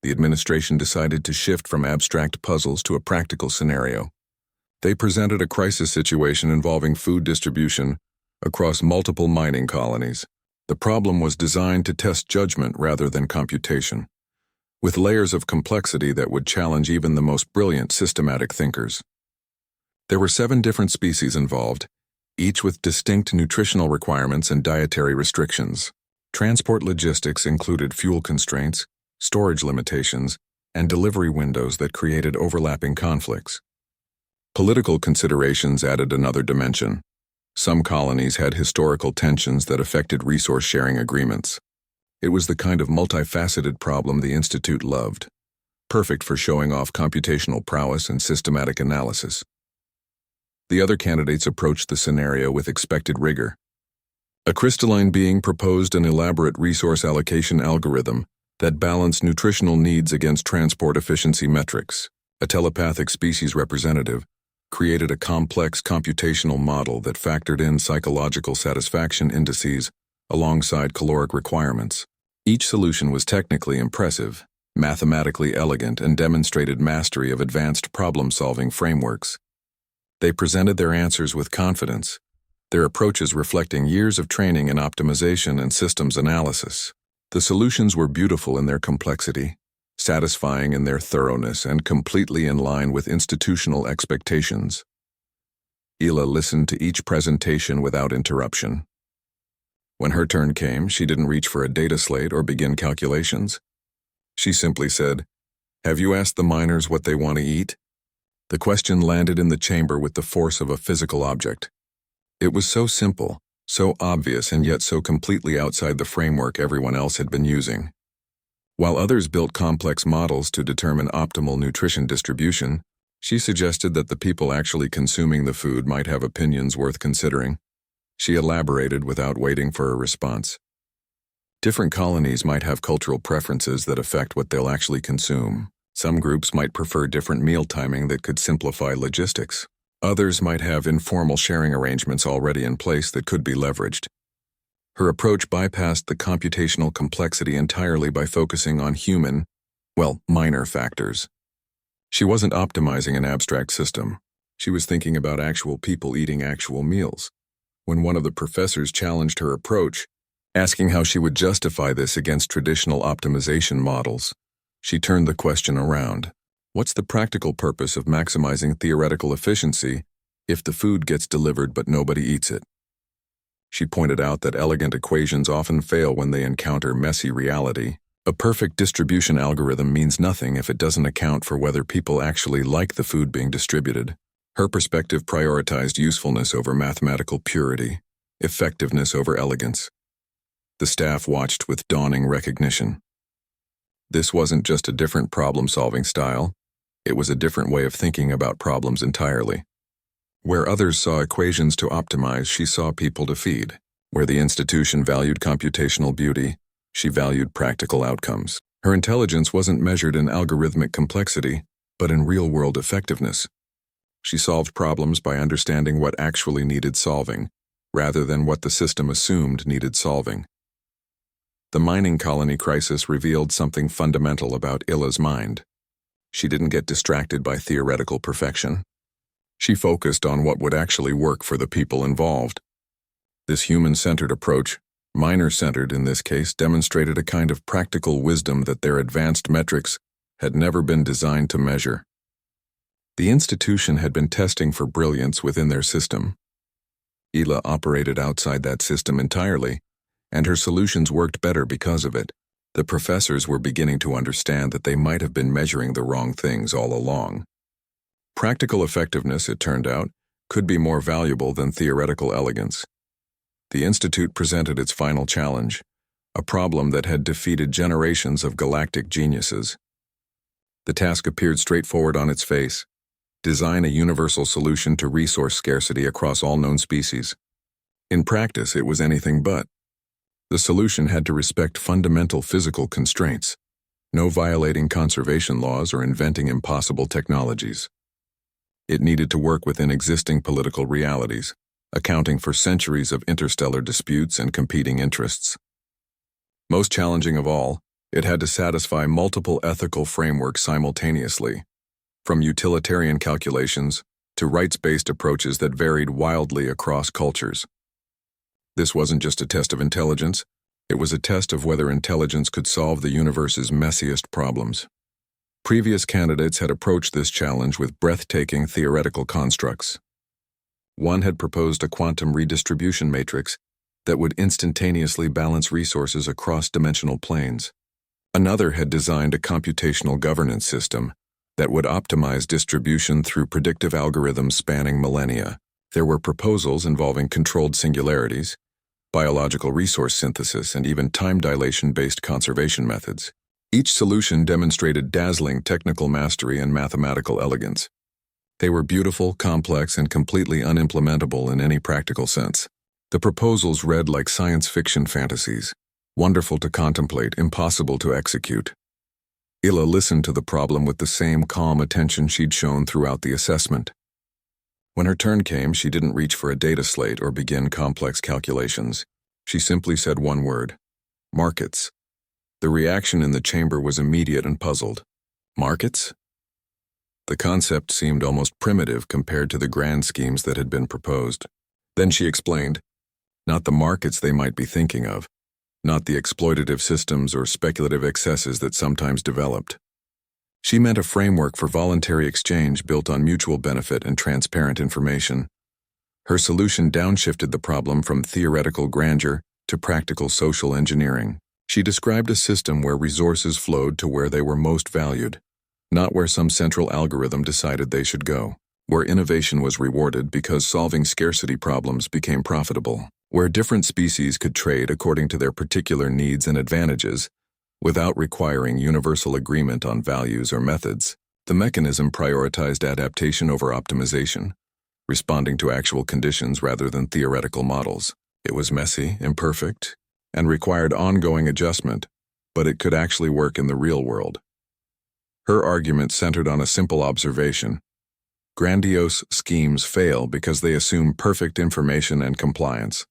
the administration decided to shift from abstract puzzles to a practical scenario. They presented a crisis situation involving food distribution across multiple mining colonies. The problem was designed to test judgment rather than computation, with layers of complexity that would challenge even the most brilliant systematic thinkers. There were 7 different species involved, each with distinct nutritional requirements and dietary restrictions. Transport logistics included fuel constraints, storage limitations, and delivery windows that created overlapping conflicts. Political considerations added another dimension. Some colonies had historical tensions that affected resource-sharing agreements. It was the kind of multifaceted problem the Institute loved, perfect for showing off computational prowess and systematic analysis. The other candidates approached the scenario with expected rigor. A crystalline being proposed an elaborate resource allocation algorithm that balanced nutritional needs against transport efficiency metrics. A telepathic species representative created a complex computational model that factored in psychological satisfaction indices alongside caloric requirements. Each solution was technically impressive, mathematically elegant, and demonstrated mastery of advanced problem-solving frameworks. They presented their answers with confidence, their approaches reflecting years of training in optimization and systems analysis. The solutions were beautiful in their complexity, satisfying in their thoroughness, and completely in line with institutional expectations. Ela listened to each presentation without interruption. When her turn came, she didn't reach for a data slate or begin calculations. She simply said, "Have you asked the miners what they want to eat?" The question landed in the chamber with the force of a physical object. It was so simple, so obvious, and yet so completely outside the framework everyone else had been using. While others built complex models to determine optimal nutrition distribution, she suggested that the people actually consuming the food might have opinions worth considering. She elaborated without waiting for a response. Different colonies might have cultural preferences that affect what they'll actually consume. Some groups might prefer different meal timing that could simplify logistics. Others might have informal sharing arrangements already in place that could be leveraged. Her approach bypassed the computational complexity entirely by focusing on minor factors. She wasn't optimizing an abstract system. She was thinking about actual people eating actual meals. When one of the professors challenged her approach, asking how she would justify this against traditional optimization models, she turned the question around. What's the practical purpose of maximizing theoretical efficiency if the food gets delivered but nobody eats it? She pointed out that elegant equations often fail when they encounter messy reality. A perfect distribution algorithm means nothing if it doesn't account for whether people actually like the food being distributed. Her perspective prioritized usefulness over mathematical purity, effectiveness over elegance. The staff watched with dawning recognition. This wasn't just a different problem-solving style. It was a different way of thinking about problems entirely. Where others saw equations to optimize, she saw people to feed. Where the institution valued computational beauty, she valued practical outcomes. Her intelligence wasn't measured in algorithmic complexity, but in real-world effectiveness. She solved problems by understanding what actually needed solving, rather than what the system assumed needed solving. The mining colony crisis revealed something fundamental about Ila's mind. She didn't get distracted by theoretical perfection. She focused on what would actually work for the people involved. This human-centered approach, miner-centered in this case, demonstrated a kind of practical wisdom that their advanced metrics had never been designed to measure. The institution had been testing for brilliance within their system. Ela operated outside that system entirely, and her solutions worked better because of it. The professors were beginning to understand that they might have been measuring the wrong things all along. Practical effectiveness, it turned out, could be more valuable than theoretical elegance. The Institute presented its final challenge, a problem that had defeated generations of galactic geniuses. The task appeared straightforward on its face: design a universal solution to resource scarcity across all known species. In practice, it was anything but. The solution had to respect fundamental physical constraints, no violating conservation laws or inventing impossible technologies. It needed to work within existing political realities, accounting for centuries of interstellar disputes and competing interests. Most challenging of all, It had to satisfy multiple ethical frameworks simultaneously, from utilitarian calculations to rights-based approaches that varied wildly across cultures. This wasn't just a test of intelligence, it was a test of whether intelligence could solve the universe's messiest problems. Previous candidates had approached this challenge with breathtaking theoretical constructs. One had proposed a quantum redistribution matrix that would instantaneously balance resources across dimensional planes. Another had designed a computational governance system that would optimize distribution through predictive algorithms spanning millennia. There were proposals involving controlled singularities, biological resource synthesis, and even time dilation-based conservation methods. Each solution demonstrated dazzling technical mastery and mathematical elegance. They were beautiful, complex, and completely unimplementable in any practical sense. The proposals read like science fiction fantasies, wonderful to contemplate, impossible to execute. Illa listened to the problem with the same calm attention she'd shown throughout the assessment. When her turn came, she didn't reach for a data slate or begin complex calculations. She simply said one word: markets. The reaction in the chamber was immediate and puzzled. Markets? The concept seemed almost primitive compared to the grand schemes that had been proposed. Then she explained, not the markets they might be thinking of, not the exploitative systems or speculative excesses that sometimes developed. She meant a framework for voluntary exchange built on mutual benefit and transparent information. Her solution downshifted the problem from theoretical grandeur to practical social engineering. She described a system where resources flowed to where they were most valued, not where some central algorithm decided they should go, where innovation was rewarded because solving scarcity problems became profitable, where different species could trade according to their particular needs and advantages, without requiring universal agreement on values or methods. The mechanism prioritized adaptation over optimization, responding to actual conditions rather than theoretical models. It was messy, imperfect, and required ongoing adjustment, but it could actually work in the real world. Her argument centered on a simple observation: grandiose schemes fail because they assume perfect information and compliance.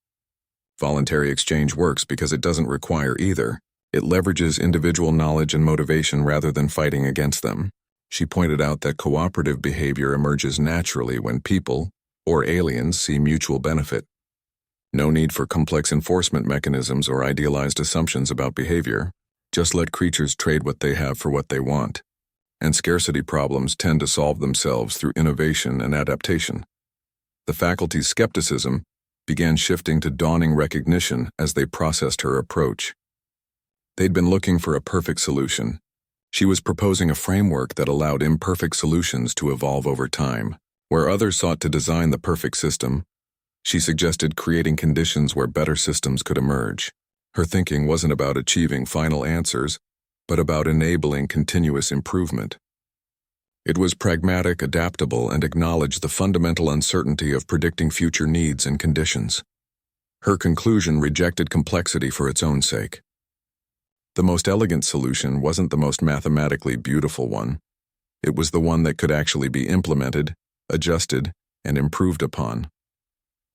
Voluntary exchange works because it doesn't require either. It leverages individual knowledge and motivation rather than fighting against them. She pointed out that cooperative behavior emerges naturally when people, or aliens, see mutual benefit. No need for complex enforcement mechanisms or idealized assumptions about behavior. Just let creatures trade what they have for what they want. And scarcity problems tend to solve themselves through innovation and adaptation. The faculty's skepticism began shifting to dawning recognition as they processed her approach. They'd been looking for a perfect solution. She was proposing a framework that allowed imperfect solutions to evolve over time. Where others sought to design the perfect system, she suggested creating conditions where better systems could emerge. Her thinking wasn't about achieving final answers, but about enabling continuous improvement. It was pragmatic, adaptable, and acknowledged the fundamental uncertainty of predicting future needs and conditions. Her conclusion rejected complexity for its own sake. The most elegant solution wasn't the most mathematically beautiful one. It was the one that could actually be implemented, adjusted, and improved upon.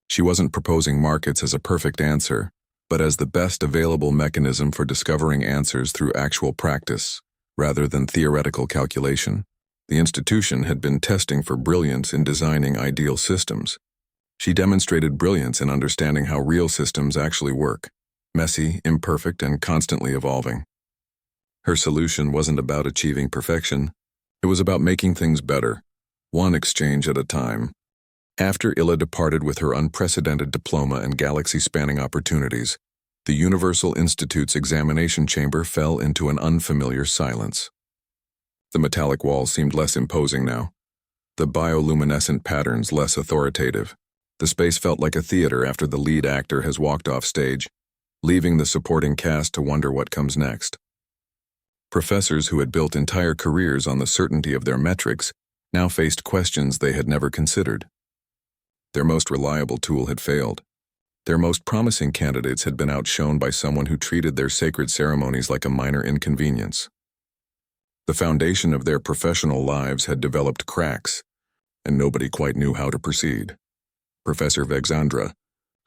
She wasn't proposing markets as a perfect answer, but as the best available mechanism for discovering answers through actual practice, rather than theoretical calculation. The institution had been testing for brilliance in designing ideal systems. She demonstrated brilliance in understanding how real systems actually work. Messy, imperfect, and constantly evolving. Her solution wasn't about achieving perfection. It was about making things better, one exchange at a time. After Illa departed with her unprecedented diploma and galaxy-spanning opportunities, the Universal Institute's examination chamber fell into an unfamiliar silence. The metallic walls seemed less imposing now, the bioluminescent patterns less authoritative. The space felt like a theater after the lead actor has walked off stage, leaving the supporting cast to wonder what comes next. Professors who had built entire careers on the certainty of their metrics now faced questions they had never considered. Their most reliable tool had failed. Their most promising candidates had been outshone by someone who treated their sacred ceremonies like a minor inconvenience. The foundation of their professional lives had developed cracks, and nobody quite knew how to proceed. Professor Vexandra,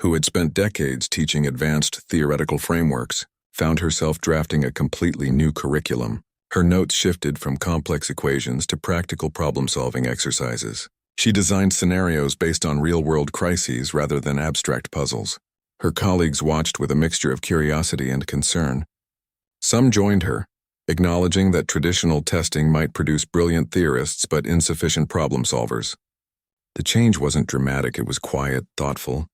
who had spent decades teaching advanced theoretical frameworks, found herself drafting a completely new curriculum. Her notes shifted from complex equations to practical problem-solving exercises. She designed scenarios based on real-world crises rather than abstract puzzles. Her colleagues watched with a mixture of curiosity and concern. Some joined her, acknowledging that traditional testing might produce brilliant theorists but insufficient problem-solvers. The change wasn't dramatic, it was quiet, thoughtful,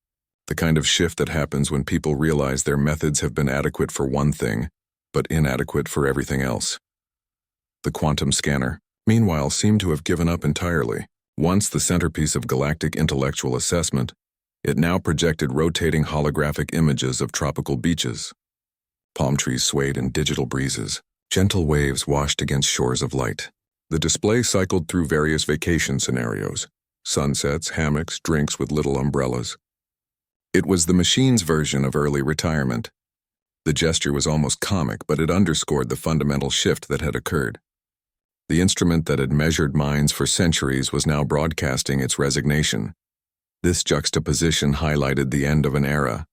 the kind of shift that happens when people realize their methods have been adequate for one thing, but inadequate for everything else. The quantum scanner, meanwhile, seemed to have given up entirely. Once the centerpiece of galactic intellectual assessment, it now projected rotating holographic images of tropical beaches. Palm trees swayed in digital breezes. Gentle waves washed against shores of light. The display cycled through various vacation scenarios: sunsets, hammocks, drinks with little umbrellas. It was the machine's version of early retirement. The gesture was almost comic, but it underscored the fundamental shift that had occurred. The instrument that had measured minds for centuries was now broadcasting its resignation. This juxtaposition highlighted the end of an era.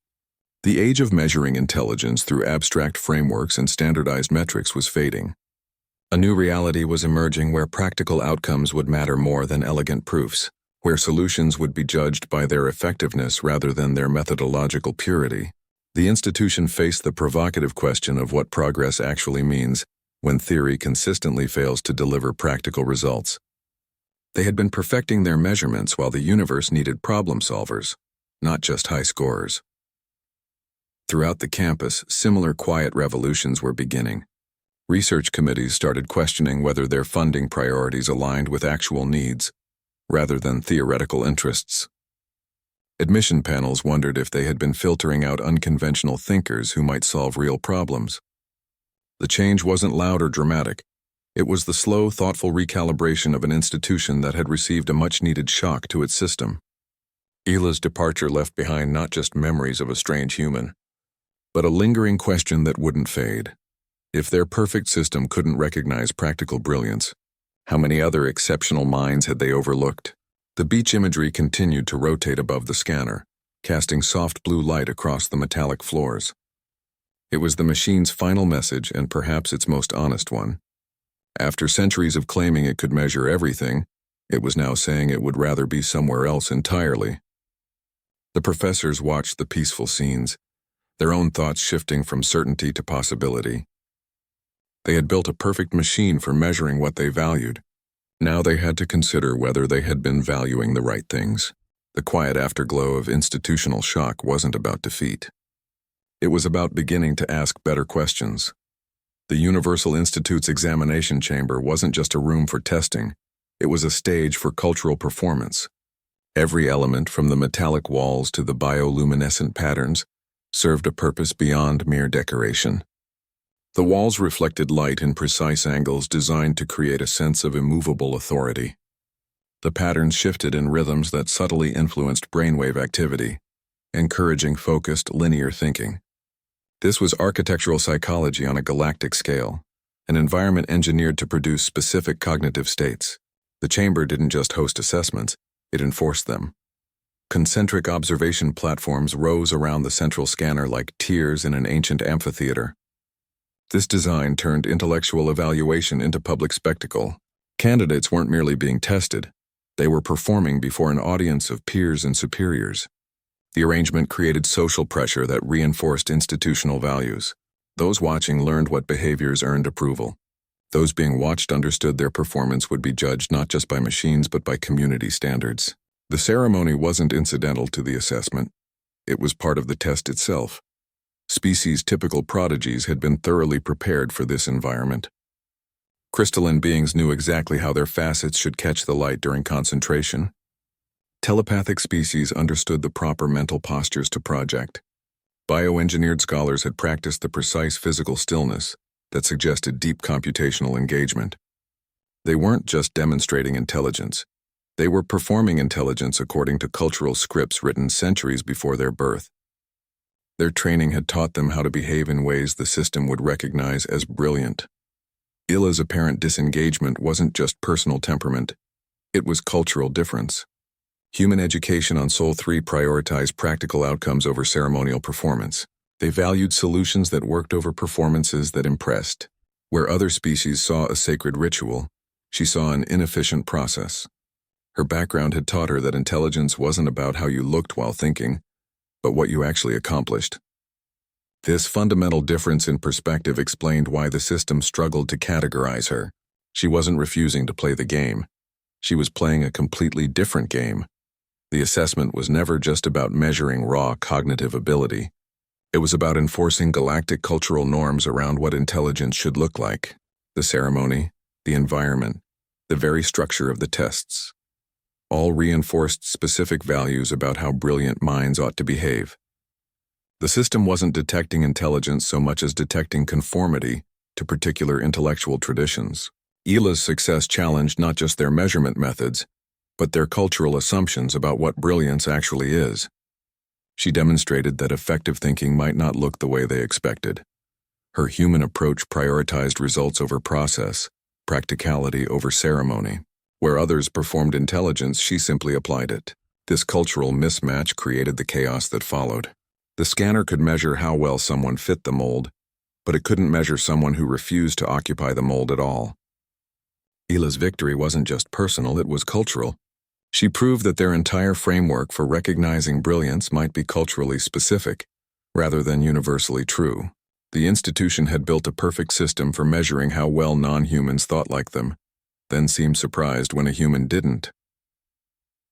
The age of measuring intelligence through abstract frameworks and standardized metrics was fading. A new reality was emerging where practical outcomes would matter more than elegant proofs, where solutions would be judged by their effectiveness rather than their methodological purity. The institution faced the provocative question of what progress actually means when theory consistently fails to deliver practical results. They had been perfecting their measurements while the universe needed problem solvers, not just high scorers. Throughout the campus, similar quiet revolutions were beginning. Research committees started questioning whether their funding priorities aligned with actual needs, rather than theoretical interests. Admission panels wondered if they had been filtering out unconventional thinkers who might solve real problems. The change wasn't loud or dramatic. It was the slow, thoughtful recalibration of an institution that had received a much-needed shock to its system. Ila's departure left behind not just memories of a strange human, but a lingering question that wouldn't fade. If their perfect system couldn't recognize practical brilliance, how many other exceptional minds had they overlooked? The beach imagery continued to rotate above the scanner, casting soft blue light across the metallic floors. It was the machine's final message, and perhaps its most honest one. After centuries of claiming it could measure everything, it was now saying it would rather be somewhere else entirely. The professors watched the peaceful scenes, their own thoughts shifting from certainty to possibility. They had built a perfect machine for measuring what they valued. Now they had to consider whether they had been valuing the right things. The quiet afterglow of institutional shock wasn't about defeat. It was about beginning to ask better questions. The Universal Institute's examination chamber wasn't just a room for testing. It was a stage for cultural performance. Every element, from the metallic walls to the bioluminescent patterns, served a purpose beyond mere decoration. The walls reflected light in precise angles designed to create a sense of immovable authority. The patterns shifted in rhythms that subtly influenced brainwave activity, encouraging focused, linear thinking. This was architectural psychology on a galactic scale, an environment engineered to produce specific cognitive states. The chamber didn't just host assessments, it enforced them. Concentric observation platforms rose around the central scanner like tiers in an ancient amphitheater. This design turned intellectual evaluation into public spectacle. Candidates weren't merely being tested, they were performing before an audience of peers and superiors. The arrangement created social pressure that reinforced institutional values. Those watching learned what behaviors earned approval. Those being watched understood their performance would be judged not just by machines but by community standards. The ceremony wasn't incidental to the assessment. It was part of the test itself. Species-typical prodigies had been thoroughly prepared for this environment. Crystalline beings knew exactly how their facets should catch the light during concentration. Telepathic species understood the proper mental postures to project. Bioengineered scholars had practiced the precise physical stillness that suggested deep computational engagement. They weren't just demonstrating intelligence. They were performing intelligence according to cultural scripts written centuries before their birth. Their training had taught them how to behave in ways the system would recognize as brilliant. Ila's apparent disengagement wasn't just personal temperament, it was cultural difference. Human education on Sol 3 prioritized practical outcomes over ceremonial performance. They valued solutions that worked over performances that impressed. Where other species saw a sacred ritual, she saw an inefficient process. Her background had taught her that intelligence wasn't about how you looked while thinking, but what you actually accomplished. This fundamental difference in perspective explained why the system struggled to categorize her. She wasn't refusing to play the game. She was playing a completely different game. The assessment was never just about measuring raw cognitive ability. It was about enforcing galactic cultural norms around what intelligence should look like. The ceremony, the environment, the very structure of the tests. All reinforced specific values about how brilliant minds ought to behave. The system wasn't detecting intelligence so much as detecting conformity to particular intellectual traditions. Hila's success challenged not just their measurement methods, but their cultural assumptions about what brilliance actually is. She demonstrated that effective thinking might not look the way they expected. Her human approach prioritized results over process, practicality over ceremony. Where others performed intelligence, she simply applied it. This cultural mismatch created the chaos that followed. The scanner could measure how well someone fit the mold, but it couldn't measure someone who refused to occupy the mold at all. Hila's victory wasn't just personal, it was cultural. She proved that their entire framework for recognizing brilliance might be culturally specific, rather than universally true. The institution had built a perfect system for measuring how well non-humans thought like them, then seemed surprised when a human didn't.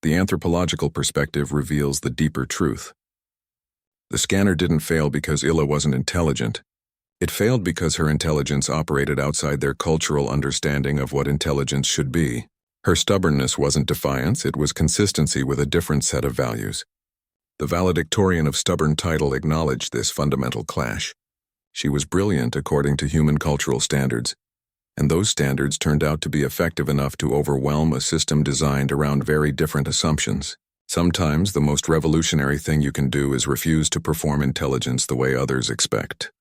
The anthropological perspective reveals the deeper truth. The scanner didn't fail because Hila wasn't intelligent. It failed because her intelligence operated outside their cultural understanding of what intelligence should be. Her stubbornness wasn't defiance, it was consistency with a different set of values. The valedictorian of stubborn title acknowledged this fundamental clash. She was brilliant according to human cultural standards, and those standards turned out to be effective enough to overwhelm a system designed around very different assumptions. Sometimes the most revolutionary thing you can do is refuse to perform intelligence the way others expect.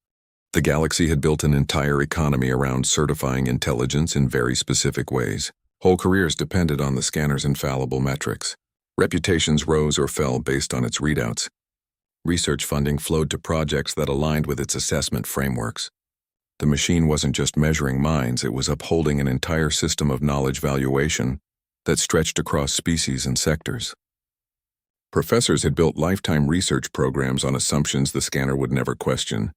The galaxy had built an entire economy around certifying intelligence in very specific ways. Whole careers depended on the scanner's infallible metrics. Reputations rose or fell based on its readouts. Research funding flowed to projects that aligned with its assessment frameworks. The machine wasn't just measuring minds, it was upholding an entire system of knowledge valuation that stretched across species and sectors. Professors had built lifetime research programs on assumptions the scanner would never question.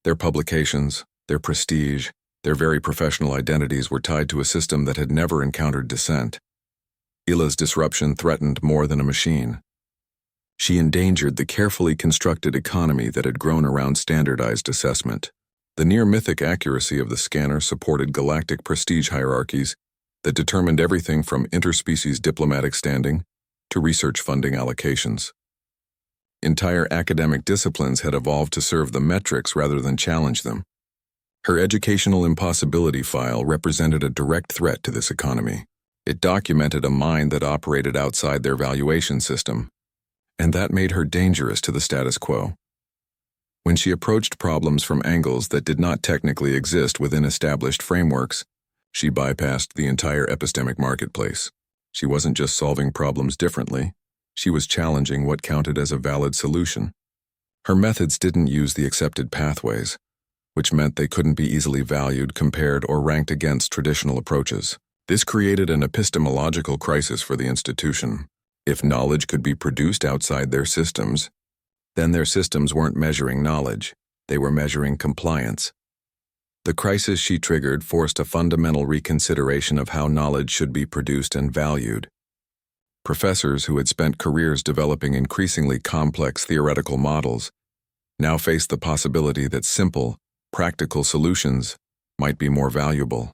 Their publications, their prestige, their very professional identities were tied to a system that had never encountered dissent. Hila's disruption threatened more than a machine. She endangered the carefully constructed economy that had grown around standardized assessment. The near-mythic accuracy of the scanner supported galactic prestige hierarchies that determined everything from interspecies diplomatic standing to research funding allocations. Entire academic disciplines had evolved to serve the metrics rather than challenge them. Her educational impossibility file represented a direct threat to this economy. It documented a mind that operated outside their valuation system, and that made her dangerous to the status quo. When she approached problems from angles that did not technically exist within established frameworks, she bypassed the entire epistemic marketplace. She wasn't just solving problems differently, she was challenging what counted as a valid solution. Her methods didn't use the accepted pathways, which meant they couldn't be easily valued, compared, or ranked against traditional approaches. This created an epistemological crisis for the institution. If knowledge could be produced outside their systems, then their systems weren't measuring knowledge, they were measuring compliance. The crisis she triggered forced a fundamental reconsideration of how knowledge should be produced and valued. Professors who had spent careers developing increasingly complex theoretical models now faced the possibility that simple, practical solutions might be more valuable.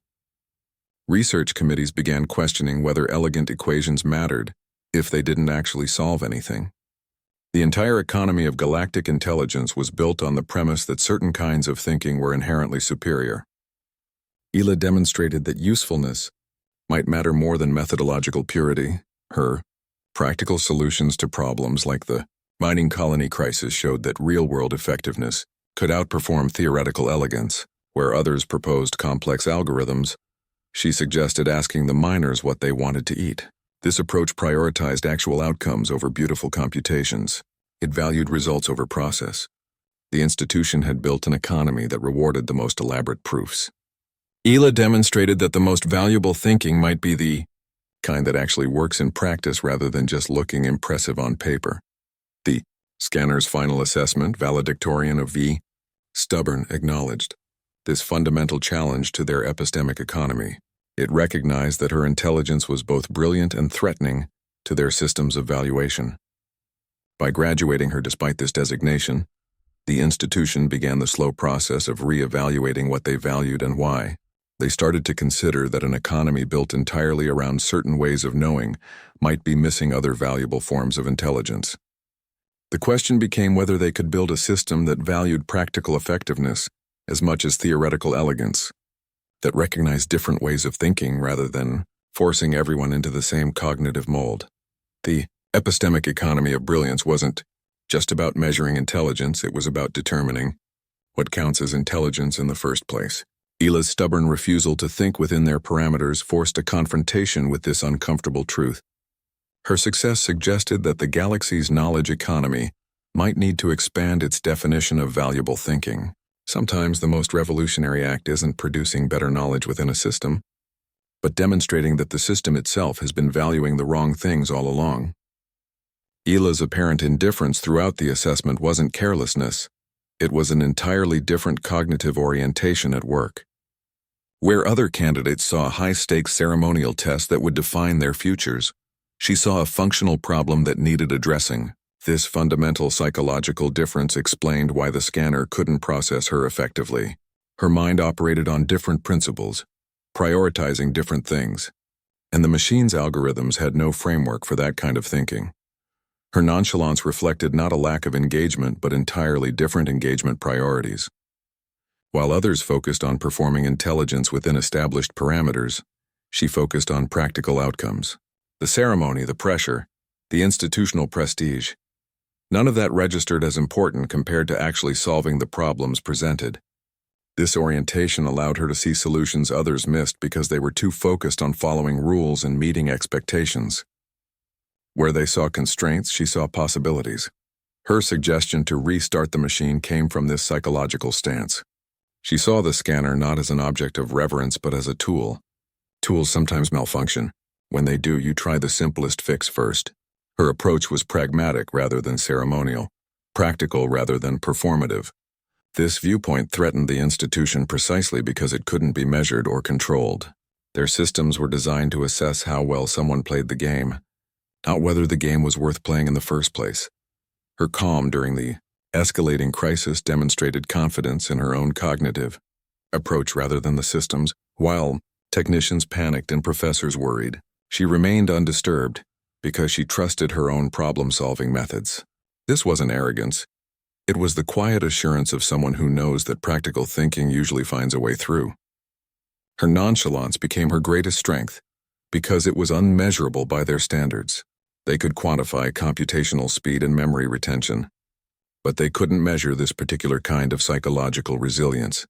Research committees began questioning whether elegant equations mattered if they didn't actually solve anything. The entire economy of galactic intelligence was built on the premise that certain kinds of thinking were inherently superior. Hila demonstrated that usefulness might matter more than methodological purity. Her practical solutions to problems like the mining colony crisis showed that real-world effectiveness could outperform theoretical elegance. Where others proposed complex algorithms, she suggested asking the miners what they wanted to eat. This approach prioritized actual outcomes over beautiful computations. It valued results over process. The institution had built an economy that rewarded the most elaborate proofs. Ela demonstrated that the most valuable thinking might be the kind that actually works in practice rather than just looking impressive on paper. The scanner's final assessment, Valedictorian of V, Stubborn, acknowledged this fundamental challenge to their epistemic economy. It recognized that her intelligence was both brilliant and threatening to their systems of valuation. By graduating her despite this designation, the institution began the slow process of re-evaluating what they valued and why. They started to consider that an economy built entirely around certain ways of knowing might be missing other valuable forms of intelligence. The question became whether they could build a system that valued practical effectiveness as much as theoretical elegance, that recognized different ways of thinking rather than forcing everyone into the same cognitive mold. The epistemic economy of brilliance wasn't just about measuring intelligence, it was about determining what counts as intelligence in the first place. Ela's stubborn refusal to think within their parameters forced a confrontation with this uncomfortable truth. Her success suggested that the galaxy's knowledge economy might need to expand its definition of valuable thinking. Sometimes the most revolutionary act isn't producing better knowledge within a system, but demonstrating that the system itself has been valuing the wrong things all along. Ela's apparent indifference throughout the assessment wasn't carelessness. It was an entirely different cognitive orientation at work. Where other candidates saw a high-stakes ceremonial test that would define their futures, she saw a functional problem that needed addressing. This fundamental psychological difference explained why the scanner couldn't process her effectively. Her mind operated on different principles, prioritizing different things, and the machine's algorithms had no framework for that kind of thinking. Her nonchalance reflected not a lack of engagement but entirely different engagement priorities. While others focused on performing intelligence within established parameters, she focused on practical outcomes. The ceremony, the pressure, the institutional prestige. None of that registered as important compared to actually solving the problems presented. This orientation allowed her to see solutions others missed because they were too focused on following rules and meeting expectations. Where they saw constraints, she saw possibilities. Her suggestion to restart the machine came from this psychological stance. She saw the scanner not as an object of reverence but as a tool. Tools sometimes malfunction. When they do, you try the simplest fix first. Her approach was pragmatic rather than ceremonial, practical rather than performative. This viewpoint threatened the institution precisely because it couldn't be measured or controlled. Their systems were designed to assess how well someone played the game, not whether the game was worth playing in the first place. Her calm during the escalating crisis demonstrated confidence in her own cognitive approach rather than the system's. While technicians panicked and professors worried, she remained undisturbed because she trusted her own problem-solving methods. This wasn't arrogance. It was the quiet assurance of someone who knows that practical thinking usually finds a way through. Her nonchalance became her greatest strength because it was unmeasurable by their standards. They could quantify computational speed and memory retention, but they couldn't measure this particular kind of psychological resilience.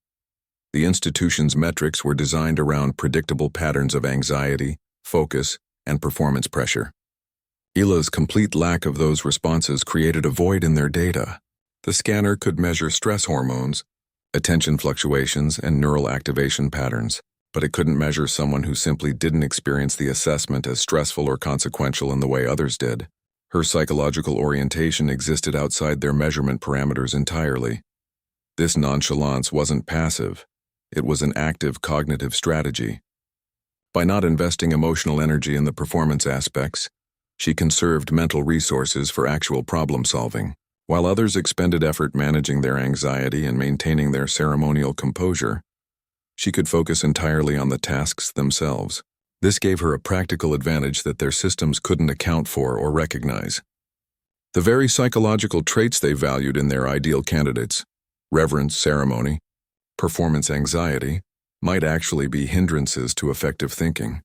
The institution's metrics were designed around predictable patterns of anxiety, focus, and performance pressure. Ela's complete lack of those responses created a void in their data. The scanner could measure stress hormones, attention fluctuations, and neural activation patterns, but it couldn't measure someone who simply didn't experience the assessment as stressful or consequential in the way others did. Her psychological orientation existed outside their measurement parameters entirely. This nonchalance wasn't passive. It was an active cognitive strategy. By not investing emotional energy in the performance aspects, she conserved mental resources for actual problem solving. While others expended effort managing their anxiety and maintaining their ceremonial composure, she could focus entirely on the tasks themselves. This gave her a practical advantage that their systems couldn't account for or recognize. The very psychological traits they valued in their ideal candidates, reverence, ceremony, performance anxiety, might actually be hindrances to effective thinking.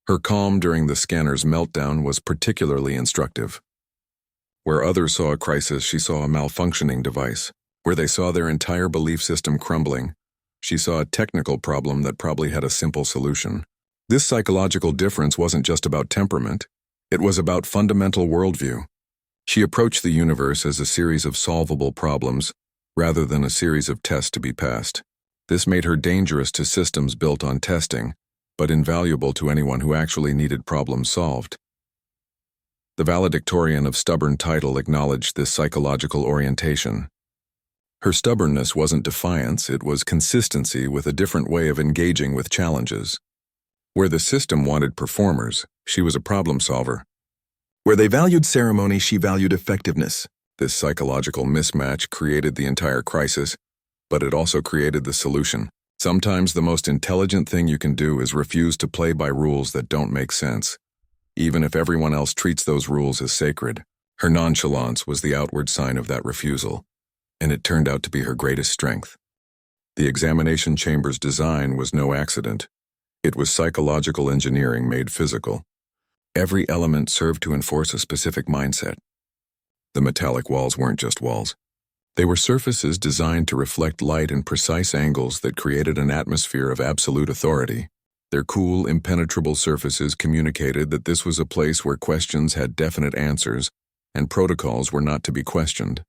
Her calm during the scanner's meltdown was particularly instructive. Where others saw a crisis, she saw a malfunctioning device. Where they saw their entire belief system crumbling, she saw a technical problem that probably had a simple solution. This psychological difference wasn't just about temperament, it was about fundamental worldview. She approached the universe as a series of solvable problems, rather than a series of tests to be passed. This made her dangerous to systems built on testing, but invaluable to anyone who actually needed problems solved. The valedictorian of stubborn title acknowledged this psychological orientation. Her stubbornness wasn't defiance, it was consistency with a different way of engaging with challenges. Where the system wanted performers, she was a problem solver. Where they valued ceremony, she valued effectiveness. This psychological mismatch created the entire crisis, but it also created the solution. Sometimes the most intelligent thing you can do is refuse to play by rules that don't make sense, even if everyone else treats those rules as sacred. Her nonchalance was the outward sign of that refusal, and it turned out to be her greatest strength. The examination chamber's design was no accident. It was psychological engineering made physical. Every element served to enforce a specific mindset. The metallic walls weren't just walls. They were surfaces designed to reflect light in precise angles that created an atmosphere of absolute authority. Their cool, impenetrable surfaces communicated that this was a place where questions had definite answers and protocols were not to be questioned.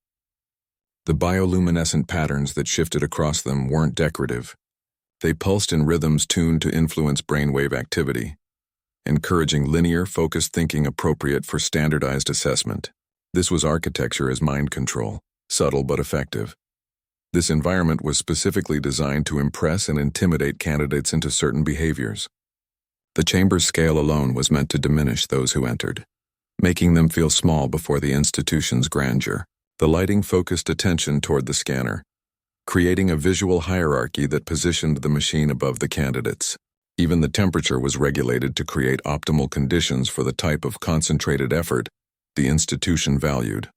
The bioluminescent patterns that shifted across them weren't decorative. They pulsed in rhythms tuned to influence brainwave activity, encouraging linear, focused thinking appropriate for standardized assessment. This was architecture as mind control, subtle but effective. This environment was specifically designed to impress and intimidate candidates into certain behaviors. The chamber's scale alone was meant to diminish those who entered, making them feel small before the institution's grandeur. The lighting focused attention toward the scanner, creating a visual hierarchy that positioned the machine above the candidates. Even the temperature was regulated to create optimal conditions for the type of concentrated effort the institution valued.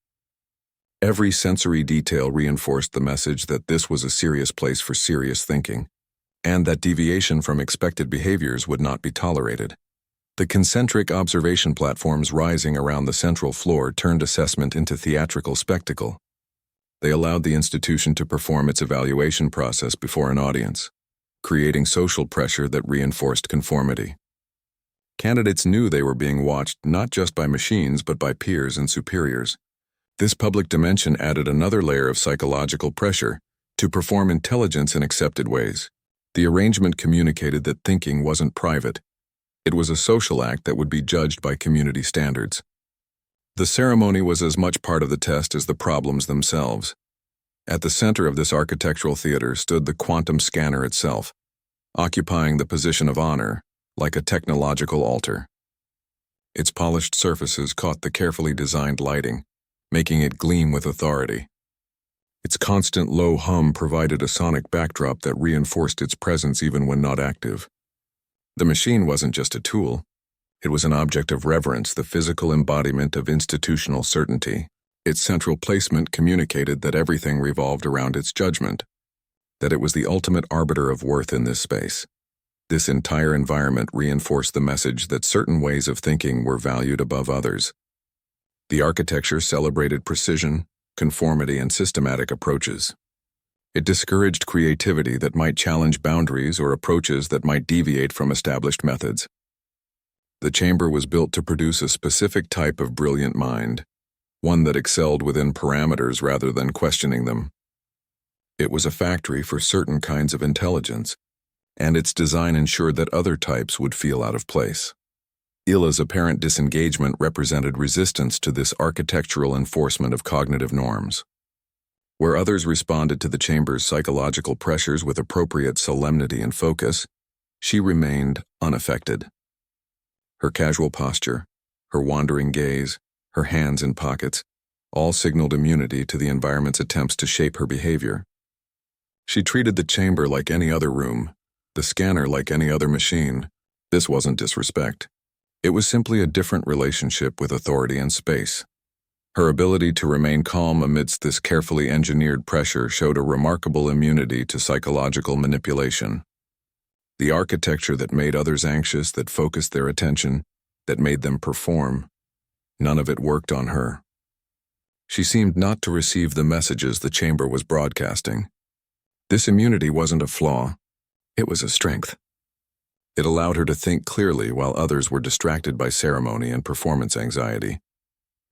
Every sensory detail reinforced the message that this was a serious place for serious thinking, and that deviation from expected behaviors would not be tolerated. The concentric observation platforms rising around the central floor turned assessment into theatrical spectacle. They allowed the institution to perform its evaluation process before an audience, creating social pressure that reinforced conformity. Candidates knew they were being watched not just by machines but by peers and superiors. This public dimension added another layer of psychological pressure to perform intelligence in accepted ways. The arrangement communicated that thinking wasn't private. It was a social act that would be judged by community standards. The ceremony was as much part of the test as the problems themselves. At the center of this architectural theater stood the quantum scanner itself, occupying the position of honor, like a technological altar. Its polished surfaces caught the carefully designed lighting, making it gleam with authority. Its constant low hum provided a sonic backdrop that reinforced its presence even when not active. The machine wasn't just a tool. It was an object of reverence, the physical embodiment of institutional certainty. Its central placement communicated that everything revolved around its judgment, that it was the ultimate arbiter of worth in this space. This entire environment reinforced the message that certain ways of thinking were valued above others. The architecture celebrated precision, conformity, and systematic approaches. It discouraged creativity that might challenge boundaries or approaches that might deviate from established methods. The chamber was built to produce a specific type of brilliant mind, one that excelled within parameters rather than questioning them. It was a factory for certain kinds of intelligence, and its design ensured that other types would feel out of place. Ila's apparent disengagement represented resistance to this architectural enforcement of cognitive norms. Where others responded to the chamber's psychological pressures with appropriate solemnity and focus, she remained unaffected. Her casual posture, her wandering gaze, her hands in pockets, all signaled immunity to the environment's attempts to shape her behavior. She treated the chamber like any other room, the scanner like any other machine. This wasn't disrespect. It was simply a different relationship with authority and space. Her ability to remain calm amidst this carefully engineered pressure showed a remarkable immunity to psychological manipulation. The architecture that made others anxious, that focused their attention, that made them perform, none of it worked on her. She seemed not to receive the messages the chamber was broadcasting. This immunity wasn't a flaw, it was a strength. It allowed her to think clearly while others were distracted by ceremony and performance anxiety.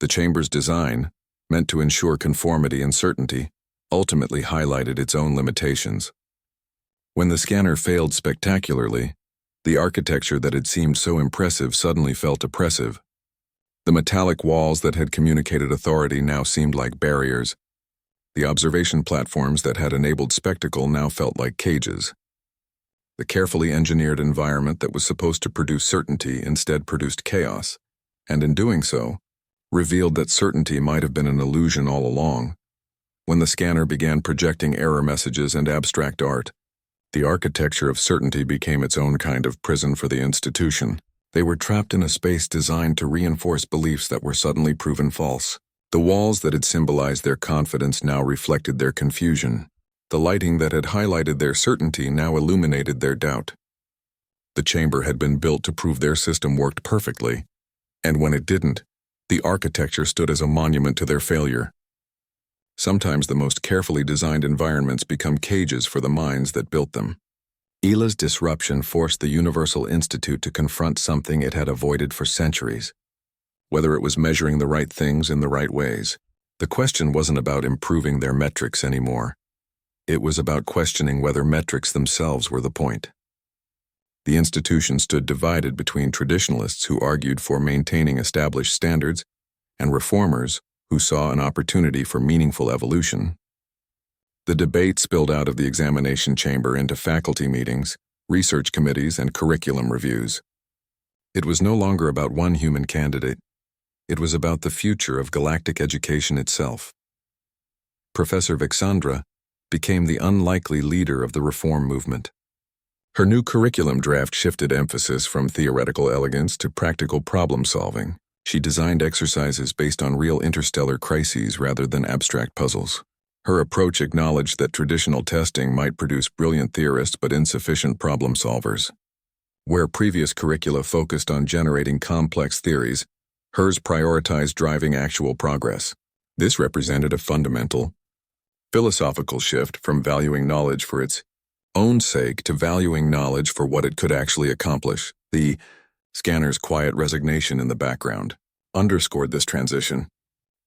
The chamber's design, meant to ensure conformity and certainty, ultimately highlighted its own limitations. When the scanner failed spectacularly, the architecture that had seemed so impressive suddenly felt oppressive. The metallic walls that had communicated authority now seemed like barriers. The observation platforms that had enabled spectacle now felt like cages. The carefully engineered environment that was supposed to produce certainty instead produced chaos, and in doing so, revealed that certainty might have been an illusion all along. When the scanner began projecting error messages and abstract art, the architecture of certainty became its own kind of prison for the institution. They were trapped in a space designed to reinforce beliefs that were suddenly proven false. The walls that had symbolized their confidence now reflected their confusion. The lighting that had highlighted their certainty now illuminated their doubt. The chamber had been built to prove their system worked perfectly, and when it didn't, the architecture stood as a monument to their failure. Sometimes the most carefully designed environments become cages for the minds that built them. Ela's disruption forced the Universal Institute to confront something it had avoided for centuries. Whether it was measuring the right things in the right ways, the question wasn't about improving their metrics anymore. It was about questioning whether metrics themselves were the point. The institution stood divided between traditionalists who argued for maintaining established standards and reformers who saw an opportunity for meaningful evolution. The debate spilled out of the examination chamber into faculty meetings, research committees, and curriculum reviews. It was no longer about one human candidate. It was about the future of galactic education itself. Professor Vixandra became the unlikely leader of the reform movement. Her new curriculum draft shifted emphasis from theoretical elegance to practical problem-solving. She designed exercises based on real interstellar crises rather than abstract puzzles. Her approach acknowledged that traditional testing might produce brilliant theorists but insufficient problem-solvers. Where previous curricula focused on generating complex theories, hers prioritized driving actual progress. This represented a fundamental, philosophical shift from valuing knowledge for its own sake to valuing knowledge for what it could actually accomplish. The scanner's quiet resignation in the background underscored this transition.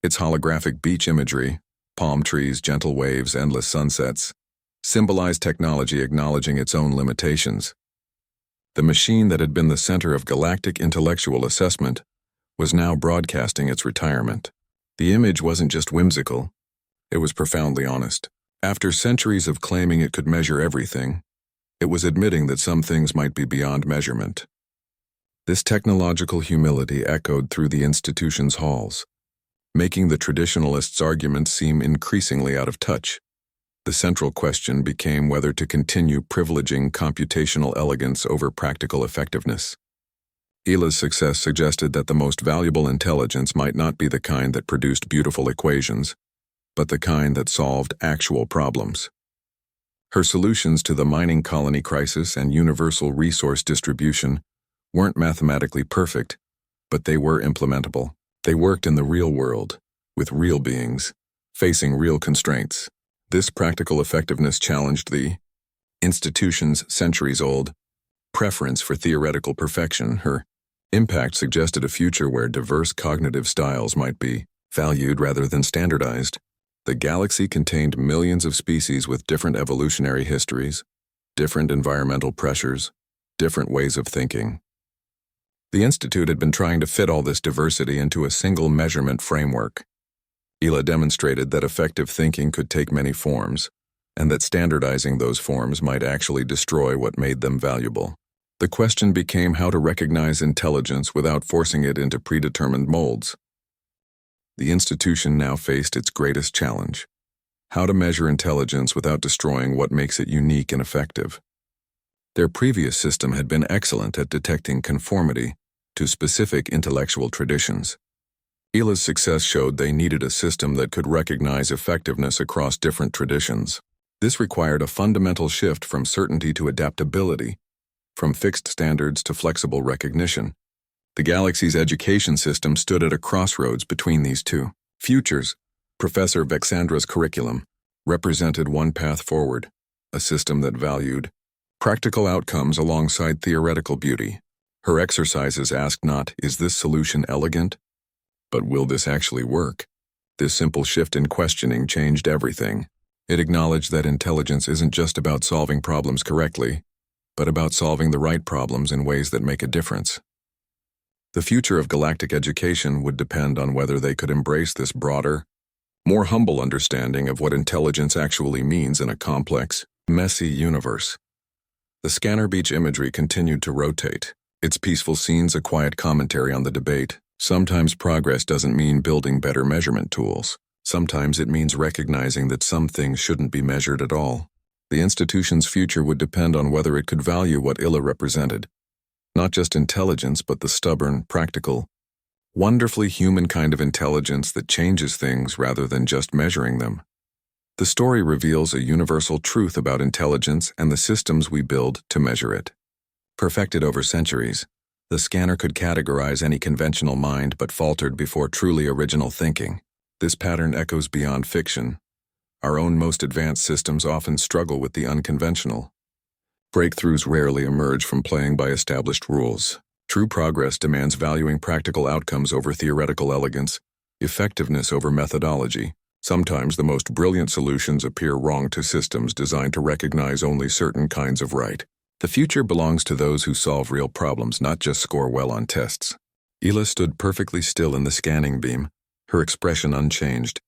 Its holographic beach imagery, palm trees, gentle waves, endless sunsets, symbolized technology acknowledging its own limitations. The machine that had been the center of galactic intellectual assessment was now broadcasting its retirement. The image wasn't just whimsical, it was profoundly honest. After centuries of claiming it could measure everything, it was admitting that some things might be beyond measurement. This technological humility echoed through the institution's halls, making the traditionalists' arguments seem increasingly out of touch. The central question became whether to continue privileging computational elegance over practical effectiveness. Ela's success suggested that the most valuable intelligence might not be the kind that produced beautiful equations, but the kind that solved actual problems. Her solutions to the mining colony crisis and universal resource distribution weren't mathematically perfect, but they were implementable. They worked in the real world, with real beings, facing real constraints. This practical effectiveness challenged the institution's centuries-old preference for theoretical perfection. Her impact suggested a future where diverse cognitive styles might be valued rather than standardized. The galaxy contained millions of species with different evolutionary histories, different environmental pressures, different ways of thinking. The Institute had been trying to fit all this diversity into a single measurement framework. Ela demonstrated that effective thinking could take many forms, and that standardizing those forms might actually destroy what made them valuable. The question became how to recognize intelligence without forcing it into predetermined molds. The institution now faced its greatest challenge: how to measure intelligence without destroying what makes it unique and effective. Their previous system had been excellent at detecting conformity to specific intellectual traditions. Ela's success showed they needed a system that could recognize effectiveness across different traditions. This required a fundamental shift from certainty to adaptability, from fixed standards to flexible recognition. The galaxy's education system stood at a crossroads between these two. Futures, Professor Vexandra's curriculum, represented one path forward, a system that valued practical outcomes alongside theoretical beauty. Her exercises asked not, "Is this solution elegant?" But will this actually work? This simple shift in questioning changed everything. It acknowledged that intelligence isn't just about solving problems correctly, but about solving the right problems in ways that make a difference. The future of galactic education would depend on whether they could embrace this broader, more humble understanding of what intelligence actually means in a complex, messy universe. The scanner beach imagery continued to rotate, its peaceful scenes a quiet commentary on the debate. Sometimes progress doesn't mean building better measurement tools. Sometimes it means recognizing that some things shouldn't be measured at all. The institution's future would depend on whether it could value what ILA represented. Not just intelligence, but the stubborn, practical, wonderfully human kind of intelligence that changes things rather than just measuring them. The story reveals a universal truth about intelligence and the systems we build to measure it. Perfected over centuries, the scanner could categorize any conventional mind but faltered before truly original thinking. This pattern echoes beyond fiction. Our own most advanced systems often struggle with the unconventional. Breakthroughs rarely emerge from playing by established rules. True progress demands valuing practical outcomes over theoretical elegance, effectiveness over methodology. Sometimes the most brilliant solutions appear wrong to systems designed to recognize only certain kinds of right. The future belongs to those who solve real problems, not just score well on tests. Ela stood perfectly still in the scanning beam, her expression unchanged.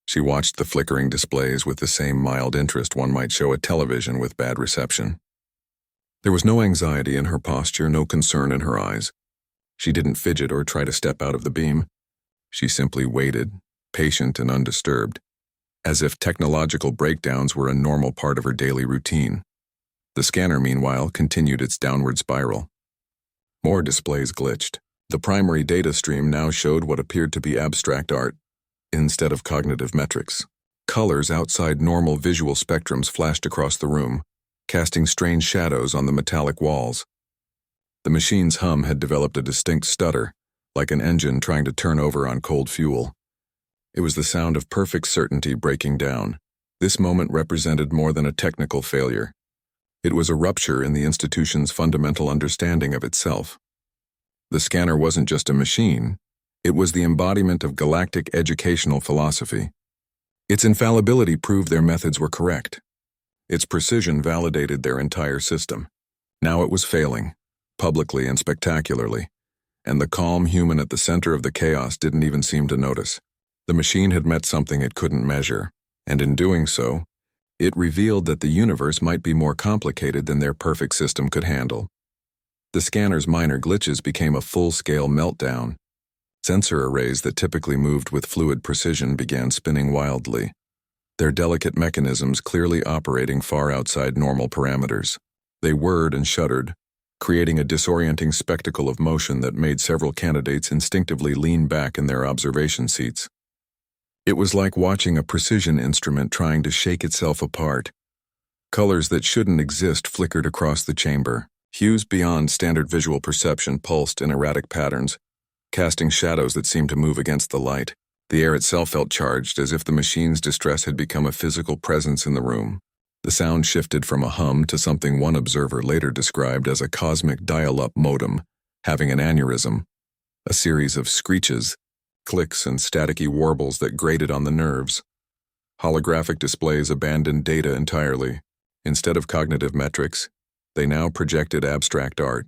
She watched the flickering displays with the same mild interest one might show a television with bad reception. There was no anxiety in her posture, no concern in her eyes. She didn't fidget or try to step out of the beam. She simply waited, patient and undisturbed, as if technological breakdowns were a normal part of her daily routine. The scanner, meanwhile, continued its downward spiral. More displays glitched. The primary data stream now showed what appeared to be abstract art, instead of cognitive metrics. Colors outside normal visual spectrums flashed across the room, casting strange shadows on the metallic walls. The machine's hum had developed a distinct stutter, like an engine trying to turn over on cold fuel. It was the sound of perfect certainty breaking down. This moment represented more than a technical failure. It was a rupture in the institution's fundamental understanding of itself. The scanner wasn't just a machine, it was the embodiment of galactic educational philosophy. Its infallibility proved their methods were correct. Its precision validated their entire system. Now it was failing, publicly and spectacularly, and the calm human at the center of the chaos didn't even seem to notice. The machine had met something it couldn't measure, and in doing so, it revealed that the universe might be more complicated than their perfect system could handle. The scanner's minor glitches became a full-scale meltdown. Sensor arrays that typically moved with fluid precision began spinning wildly, their delicate mechanisms clearly operating far outside normal parameters. They whirred and shuddered, creating a disorienting spectacle of motion that made several candidates instinctively lean back in their observation seats. It was like watching a precision instrument trying to shake itself apart. Colors that shouldn't exist flickered across the chamber. Hues beyond standard visual perception pulsed in erratic patterns, casting shadows that seemed to move against the light. The air itself felt charged, as if the machine's distress had become a physical presence in the room. The sound shifted from a hum to something one observer later described as a cosmic dial-up modem, having an aneurysm, a series of screeches, clicks, and staticky warbles that grated on the nerves. Holographic displays abandoned data entirely. Instead of cognitive metrics, they now projected abstract art,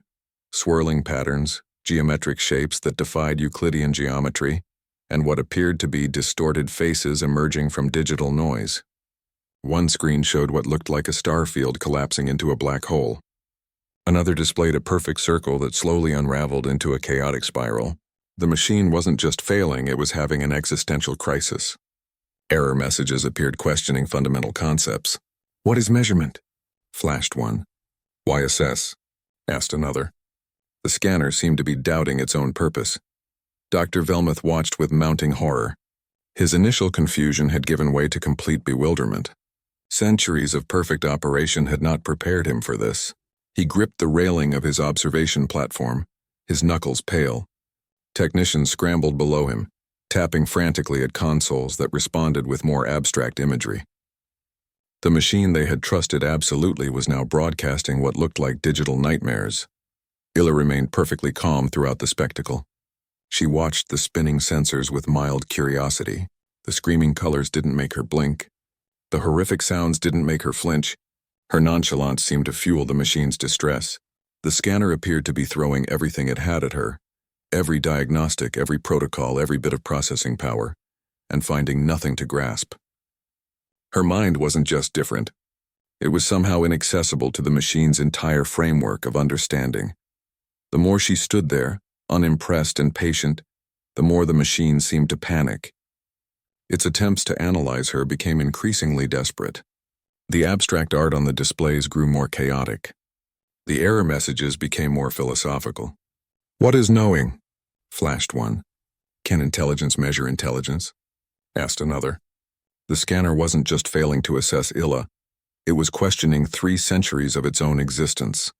swirling patterns, geometric shapes that defied Euclidean geometry, and what appeared to be distorted faces emerging from digital noise. One screen showed what looked like a star field collapsing into a black hole. Another displayed a perfect circle that slowly unraveled into a chaotic spiral. The machine wasn't just failing, it was having an existential crisis. Error messages appeared questioning fundamental concepts. "What is measurement?" flashed one. "Why assess?" asked another. The scanner seemed to be doubting its own purpose. Dr. Velmuth watched with mounting horror. His initial confusion had given way to complete bewilderment. Centuries of perfect operation had not prepared him for this. He gripped the railing of his observation platform, his knuckles pale. Technicians scrambled below him, tapping frantically at consoles that responded with more abstract imagery. The machine they had trusted absolutely was now broadcasting what looked like digital nightmares. Ila remained perfectly calm throughout the spectacle. She watched the spinning sensors with mild curiosity. The screaming colors didn't make her blink. The horrific sounds didn't make her flinch. Her nonchalance seemed to fuel the machine's distress. The scanner appeared to be throwing everything it had at her, every diagnostic, every protocol, every bit of processing power, and finding nothing to grasp. Her mind wasn't just different. It was somehow inaccessible to the machine's entire framework of understanding. The more she stood there, unimpressed and patient, the more the machine seemed to panic. Its attempts to analyze her became increasingly desperate. The abstract art on the displays grew more chaotic. The error messages became more philosophical. "What is knowing?" flashed one. "Can intelligence measure intelligence?" asked another. The scanner wasn't just failing to assess Illa, it was questioning 3 centuries of its own existence.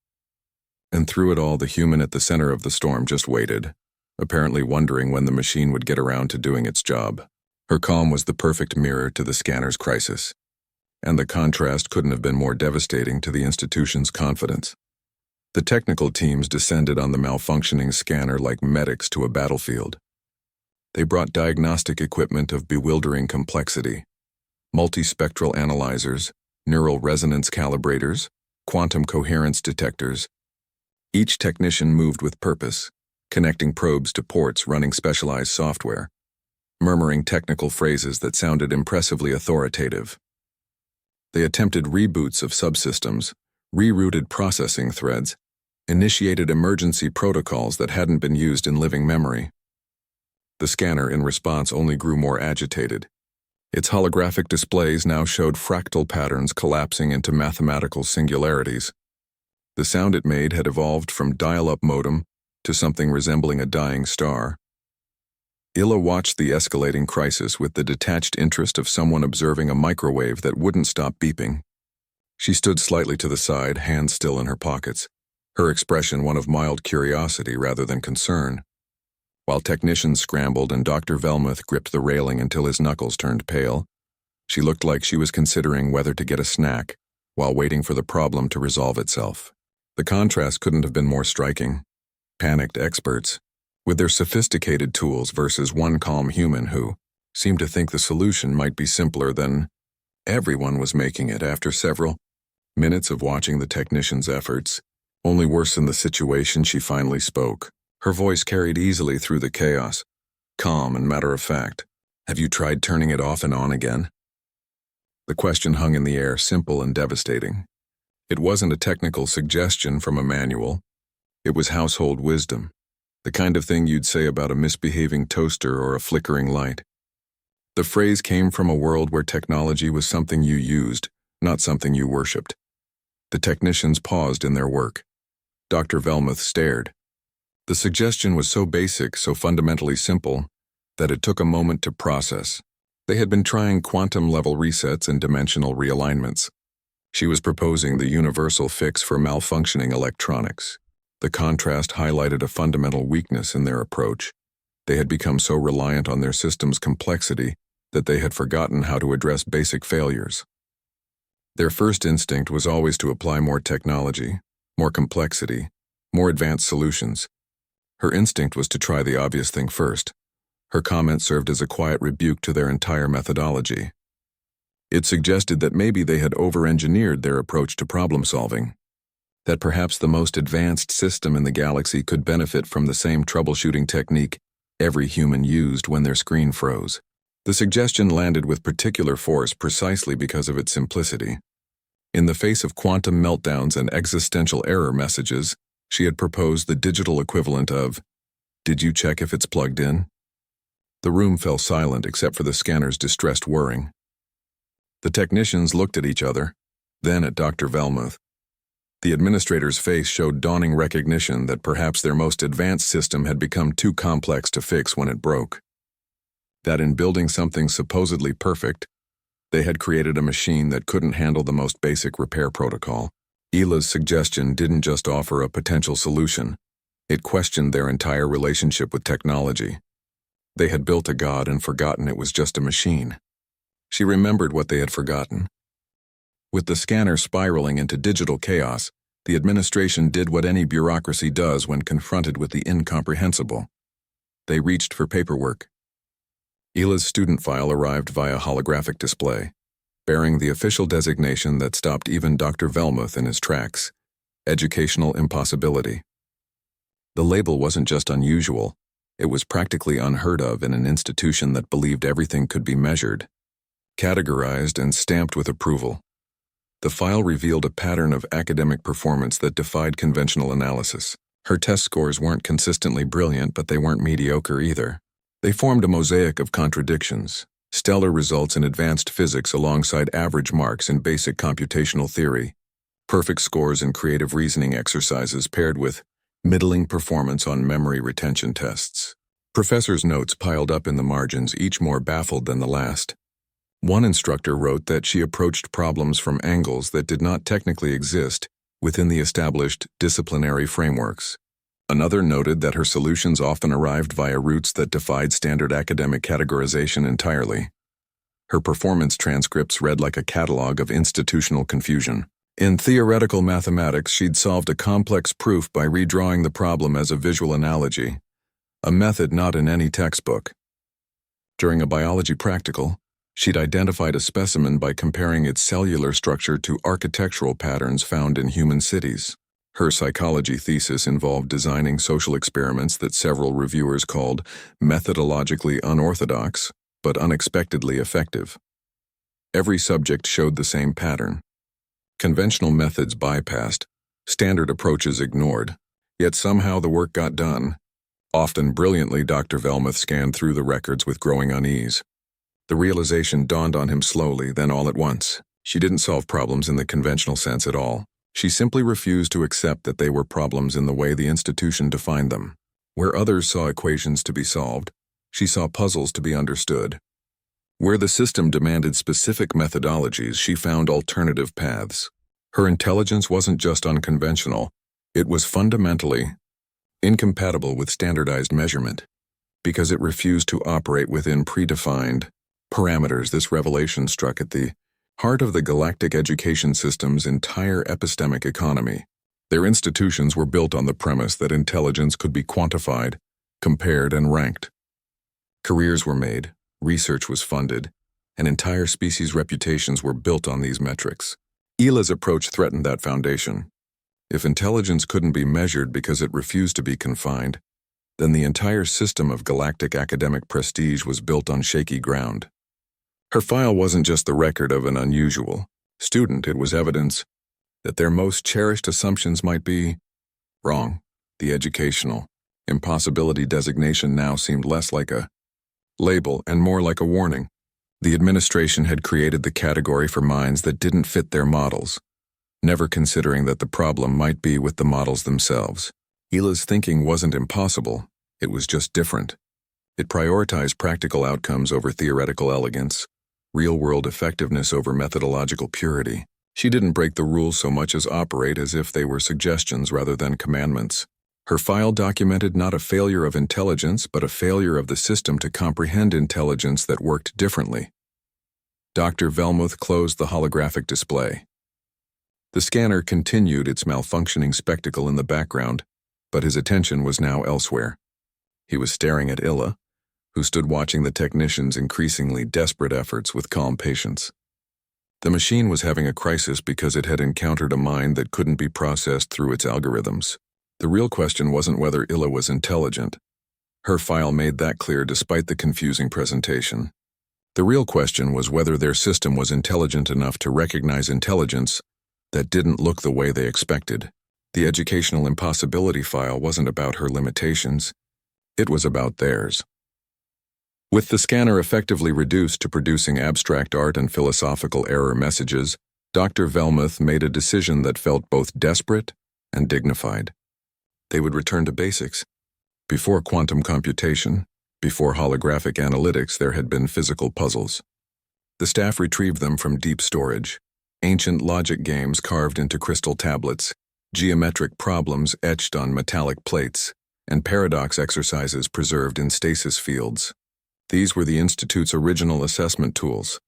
And through it all, the human at the center of the storm just waited, apparently wondering when the machine would get around to doing its job. Her calm was the perfect mirror to the scanner's crisis, and the contrast couldn't have been more devastating to the institution's confidence. The technical teams descended on the malfunctioning scanner like medics to a battlefield. They brought diagnostic equipment of bewildering complexity: multispectral analyzers, neural resonance calibrators, quantum coherence detectors. Each technician moved with purpose, connecting probes to ports, running specialized software, murmuring technical phrases that sounded impressively authoritative. They attempted reboots of subsystems, rerouted processing threads, initiated emergency protocols that hadn't been used in living memory. The scanner, in response, only grew more agitated. Its holographic displays now showed fractal patterns collapsing into mathematical singularities. The sound it made had evolved from dial-up modem to something resembling a dying star. Illa watched the escalating crisis with the detached interest of someone observing a microwave that wouldn't stop beeping. She stood slightly to the side, hands still in her pockets, her expression one of mild curiosity rather than concern. While technicians scrambled and Dr. Velmuth gripped the railing until his knuckles turned pale, she looked like she was considering whether to get a snack while waiting for the problem to resolve itself. The contrast couldn't have been more striking. Panicked experts, with their sophisticated tools, versus one calm human who seemed to think the solution might be simpler than everyone was making it. After several minutes of watching the technician's efforts only worsen the situation, she finally spoke. Her voice carried easily through the chaos, calm and matter-of-fact. "Have you tried turning it off and on again?" The question hung in the air, simple and devastating. It wasn't a technical suggestion from a manual. It was household wisdom, the kind of thing you'd say about a misbehaving toaster or a flickering light. The phrase came from a world where technology was something you used, not something you worshipped. The technicians paused in their work. Dr. Velmuth stared. The suggestion was so basic, so fundamentally simple, that it took a moment to process. They had been trying quantum-level resets and dimensional realignments. She was proposing the universal fix for malfunctioning electronics. The contrast highlighted a fundamental weakness in their approach. They had become so reliant on their system's complexity that they had forgotten how to address basic failures. Their first instinct was always to apply more technology, more complexity, more advanced solutions. Her instinct was to try the obvious thing first. Her comment served as a quiet rebuke to their entire methodology. It suggested that maybe they had over-engineered their approach to problem-solving, that perhaps the most advanced system in the galaxy could benefit from the same troubleshooting technique every human used when their screen froze. The suggestion landed with particular force precisely because of its simplicity. In the face of quantum meltdowns and existential error messages, she had proposed the digital equivalent of, "Did you check if it's plugged in?" The room fell silent except for the scanner's distressed whirring. The technicians looked at each other, then at Dr. Velmuth. The administrator's face showed dawning recognition that perhaps their most advanced system had become too complex to fix when it broke. That in building something supposedly perfect, they had created a machine that couldn't handle the most basic repair protocol. Illa's suggestion didn't just offer a potential solution, it questioned their entire relationship with technology. They had built a god and forgotten it was just a machine. She remembered what they had forgotten. With the scanner spiraling into digital chaos, the administration did what any bureaucracy does when confronted with the incomprehensible. They reached for paperwork. Hila's student file arrived via holographic display, bearing the official designation that stopped even Dr. Velmuth in his tracks: educational impossibility. The label wasn't just unusual, it was practically unheard of in an institution that believed everything could be measured, categorized, and stamped with approval. The file revealed a pattern of academic performance that defied conventional analysis. Her test scores weren't consistently brilliant, but they weren't mediocre either. They formed a mosaic of contradictions: stellar results in advanced physics alongside average marks in basic computational theory, perfect scores in creative reasoning exercises paired with middling performance on memory retention tests. Professors' notes piled up in the margins, each more baffled than the last. One instructor wrote that she approached problems from angles that did not technically exist within the established disciplinary frameworks. Another noted that her solutions often arrived via routes that defied standard academic categorization entirely. Her performance transcripts read like a catalog of institutional confusion. In theoretical mathematics, she'd solved a complex proof by redrawing the problem as a visual analogy, a method not in any textbook. During a biology practical, she'd identified a specimen by comparing its cellular structure to architectural patterns found in human cities. Her psychology thesis involved designing social experiments that several reviewers called methodologically unorthodox, but unexpectedly effective. Every subject showed the same pattern. Conventional methods bypassed, standard approaches ignored, yet somehow the work got done. Often brilliantly, Dr. Velmuth scanned through the records with growing unease. The realization dawned on him slowly, then all at once. She didn't solve problems in the conventional sense at all. She simply refused to accept that they were problems in the way the institution defined them. Where others saw equations to be solved, she saw puzzles to be understood. Where the system demanded specific methodologies, she found alternative paths. Her intelligence wasn't just unconventional, it was fundamentally incompatible with standardized measurement. Because it refused to operate within predefined parameters, this revelation struck at the heart of the galactic education system's entire epistemic economy. Their institutions were built on the premise that intelligence could be quantified, compared, and ranked. Careers were made, research was funded, and entire species' reputations were built on these metrics. Hila's approach threatened that foundation. If intelligence couldn't be measured because it refused to be confined, then the entire system of galactic academic prestige was built on shaky ground. Her file wasn't just the record of an unusual student, it was evidence that their most cherished assumptions might be wrong. The educational impossibility designation now seemed less like a label and more like a warning. The administration had created the category for minds that didn't fit their models, never considering that the problem might be with the models themselves. Hila's thinking wasn't impossible, it was just different. It prioritized practical outcomes over theoretical elegance, real-world effectiveness over methodological purity. She didn't break the rules so much as operate as if they were suggestions rather than commandments. Her file documented not a failure of intelligence, but a failure of the system to comprehend intelligence that worked differently. Dr. Velmuth closed the holographic display. The scanner continued its malfunctioning spectacle in the background, but his attention was now elsewhere. He was staring at Hila, who stood watching the technician's increasingly desperate efforts with calm patience. The machine was having a crisis because it had encountered a mind that couldn't be processed through its algorithms. The real question wasn't whether Hila was intelligent. Her file made that clear despite the confusing presentation. The real question was whether their system was intelligent enough to recognize intelligence that didn't look the way they expected. The educational impossibility file wasn't about her limitations, it was about theirs. With the scanner effectively reduced to producing abstract art and philosophical error messages, Dr. Velmuth made a decision that felt both desperate and dignified. They would return to basics. Before quantum computation, before holographic analytics, there had been physical puzzles. The staff retrieved them from deep storage, ancient logic games carved into crystal tablets, geometric problems etched on metallic plates, and paradox exercises preserved in stasis fields. These were the Institute's original assessment tools,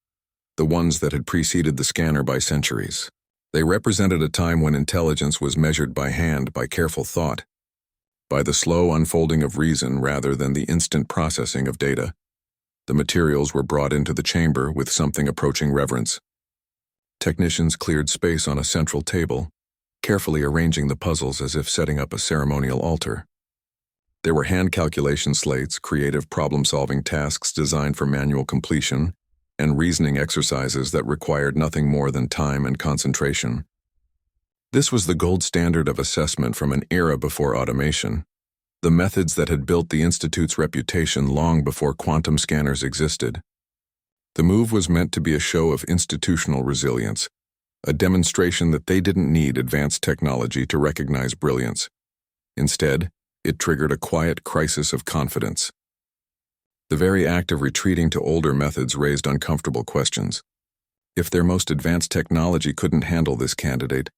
the ones that had preceded the scanner by centuries. They represented a time when intelligence was measured by hand, by careful thought. by the slow unfolding of reason rather than the instant processing of data. The materials were brought into the chamber with something approaching reverence. Technicians cleared space on a central table, carefully arranging the puzzles as if setting up a ceremonial altar. There were hand calculation slates, creative problem-solving tasks designed for manual completion, and reasoning exercises that required nothing more than time and concentration. This was the gold standard of assessment from an era before automation, the methods that had built the Institute's reputation long before quantum scanners existed. The move was meant to be a show of institutional resilience, a demonstration that they didn't need advanced technology to recognize brilliance. Instead, it triggered a quiet crisis of confidence. The very act of retreating to older methods raised uncomfortable questions. If their most advanced technology couldn't handle this candidate,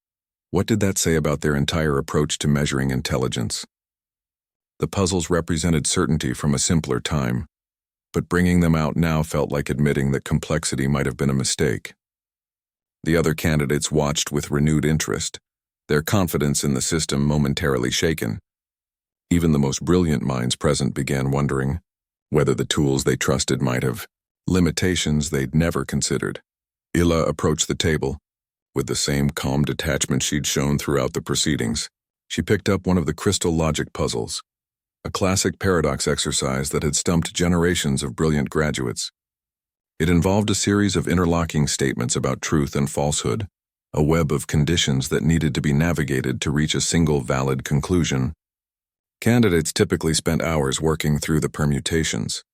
what did that say about their entire approach to measuring intelligence? The puzzles represented certainty from a simpler time, but bringing them out now felt like admitting that complexity might have been a mistake. The other candidates watched with renewed interest, their confidence in the system momentarily shaken. Even the most brilliant minds present began wondering whether the tools they trusted might have limitations they'd never considered. Illa approached the table. With the same calm detachment she'd shown throughout the proceedings, she picked up one of the crystal logic puzzles, a classic paradox exercise that had stumped generations of brilliant graduates. It involved a series of interlocking statements about truth and falsehood, a web of conditions that needed to be navigated to reach a single valid conclusion. Candidates typically spent hours working through the permutations.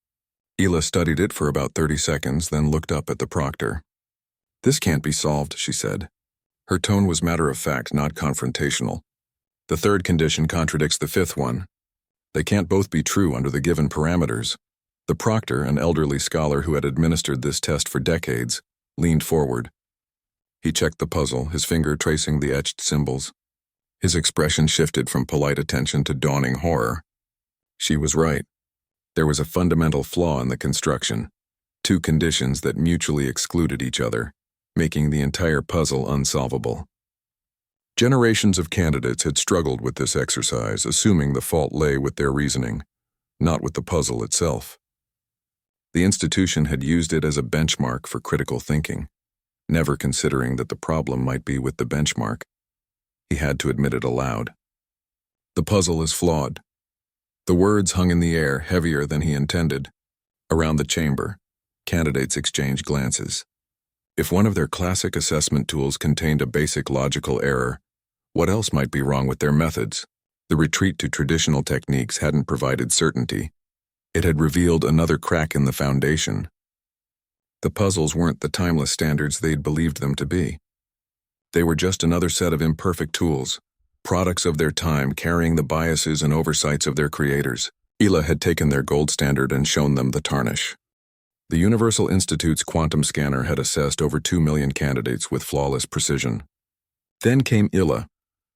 Ila studied it for about 30 seconds, then looked up at the proctor. "This can't be solved," she said. Her tone was matter-of-fact, not confrontational. "The third condition contradicts the fifth one. They can't both be true under the given parameters." The proctor, an elderly scholar who had administered this test for decades, leaned forward. He checked the puzzle, his finger tracing the etched symbols. His expression shifted from polite attention to dawning horror. She was right. There was a fundamental flaw in the construction, two conditions that mutually excluded each other, making the entire puzzle unsolvable. Generations of candidates had struggled with this exercise, assuming the fault lay with their reasoning, not with the puzzle itself. The institution had used it as a benchmark for critical thinking, never considering that the problem might be with the benchmark. He had to admit it aloud. "The puzzle is flawed." The words hung in the air, heavier than he intended. Around the chamber, candidates exchanged glances. If one of their classic assessment tools contained a basic logical error, what else might be wrong with their methods? The retreat to traditional techniques hadn't provided certainty. It had revealed another crack in the foundation. The puzzles weren't the timeless standards they'd believed them to be. They were just another set of imperfect tools, products of their time carrying the biases and oversights of their creators. Ila had taken their gold standard and shown them the tarnish. The Universal Institute's quantum scanner had assessed over 2 million candidates with flawless precision. Then came Ila,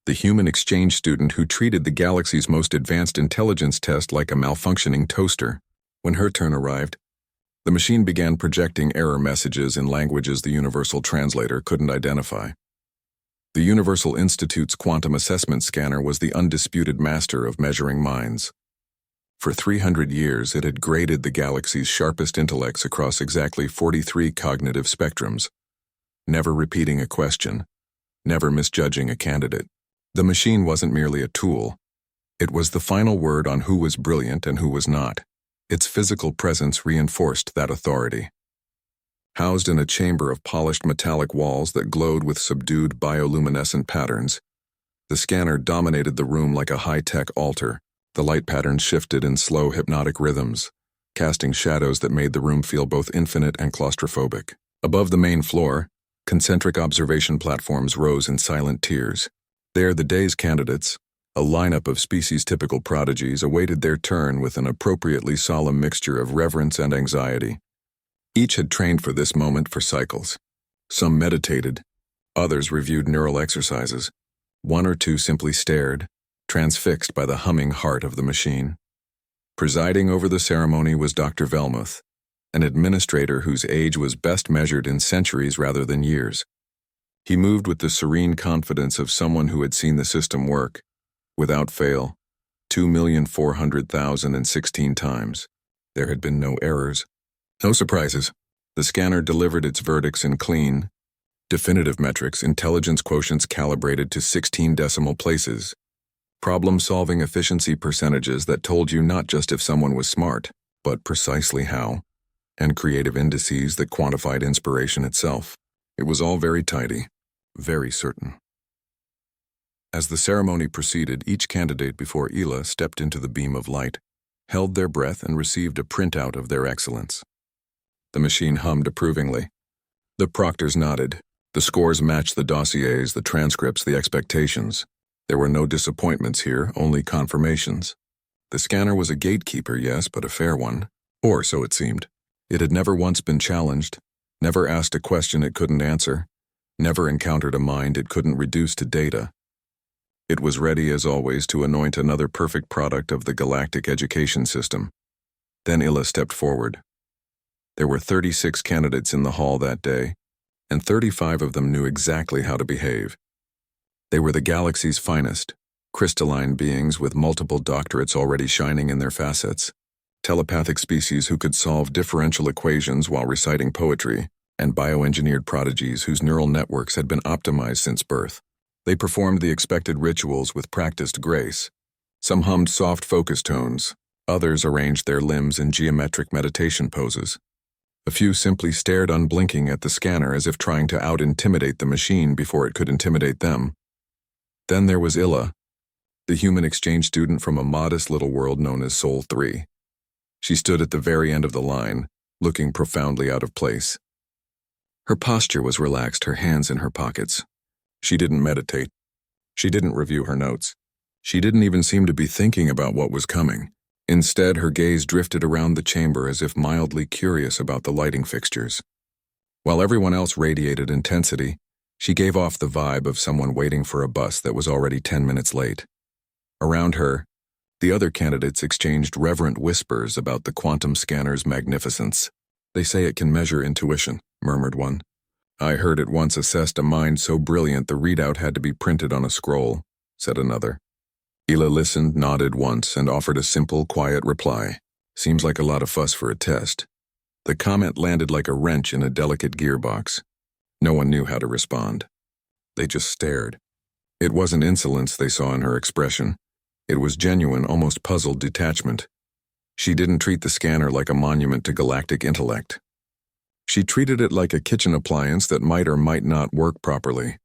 the human exchange student who treated the galaxy's most advanced intelligence test like a malfunctioning toaster. When her turn arrived, the machine began projecting error messages in languages the Universal Translator couldn't identify. The Universal Institute's quantum assessment scanner was the undisputed master of measuring minds. For 300 years, it had graded the galaxy's sharpest intellects across exactly 43 cognitive spectrums, never repeating a question, never misjudging a candidate. The machine wasn't merely a tool. It was the final word on who was brilliant and who was not. Its physical presence reinforced that authority. Housed in a chamber of polished metallic walls that glowed with subdued bioluminescent patterns, the scanner dominated the room like a high-tech altar. The light patterns shifted in slow, hypnotic rhythms, casting shadows that made the room feel both infinite and claustrophobic. Above the main floor, concentric observation platforms rose in silent tiers. There, the day's candidates, a lineup of species-typical prodigies, awaited their turn with an appropriately solemn mixture of reverence and anxiety. Each had trained for this moment for cycles. Some meditated, others reviewed neural exercises. One or two simply stared, transfixed by the humming heart of the machine. Presiding over the ceremony was Dr. Velmuth, an administrator whose age was best measured in centuries rather than years. He moved with the serene confidence of someone who had seen the system work, without fail, 2,400,016 times. There had been no errors. No surprises. The scanner delivered its verdicts in clean, definitive metrics, intelligence quotients calibrated to 16 decimal places, problem-solving efficiency percentages that told you not just if someone was smart, but precisely how, and creative indices that quantified inspiration itself. It was all very tidy, very certain. As the ceremony proceeded, each candidate before Ela stepped into the beam of light, held their breath, and received a printout of their excellence. The machine hummed approvingly. The proctors nodded. The scores matched the dossiers, the transcripts, the expectations. There were no disappointments here, only confirmations. The scanner was a gatekeeper, yes, but a fair one. Or so it seemed. It had never once been challenged, never asked a question it couldn't answer, never encountered a mind it couldn't reduce to data. It was ready, as always, to anoint another perfect product of the galactic education system. Then Ila stepped forward. There were 36 candidates in the hall that day, and 35 of them knew exactly how to behave. They were the galaxy's finest, crystalline beings with multiple doctorates already shining in their facets, telepathic species who could solve differential equations while reciting poetry, and bioengineered prodigies whose neural networks had been optimized since birth. They performed the expected rituals with practiced grace. Some hummed soft focus tones, others arranged their limbs in geometric meditation poses. A few simply stared unblinking at the scanner as if trying to out-intimidate the machine before it could intimidate them. Then there was Illa, the human exchange student from a modest little world known as Sol 3. She stood at the very end of the line, looking profoundly out of place. Her posture was relaxed, her hands in her pockets. She didn't meditate. She didn't review her notes. She didn't even seem to be thinking about what was coming. Instead, her gaze drifted around the chamber as if mildly curious about the lighting fixtures. While everyone else radiated intensity, she gave off the vibe of someone waiting for a bus that was already 10 minutes late. Around her, the other candidates exchanged reverent whispers about the quantum scanner's magnificence. "They say it can measure intuition," murmured one. "I heard it once assessed a mind so brilliant the readout had to be printed on a scroll," said another. Ela listened, nodded once, and offered a simple, quiet reply. "Seems like a lot of fuss for a test." The comment landed like a wrench in a delicate gearbox. No one knew how to respond. They just stared. It wasn't insolence they saw in her expression. It was genuine, almost puzzled detachment. She didn't treat the scanner like a monument to galactic intellect. She treated it like a kitchen appliance that might or might not work properly.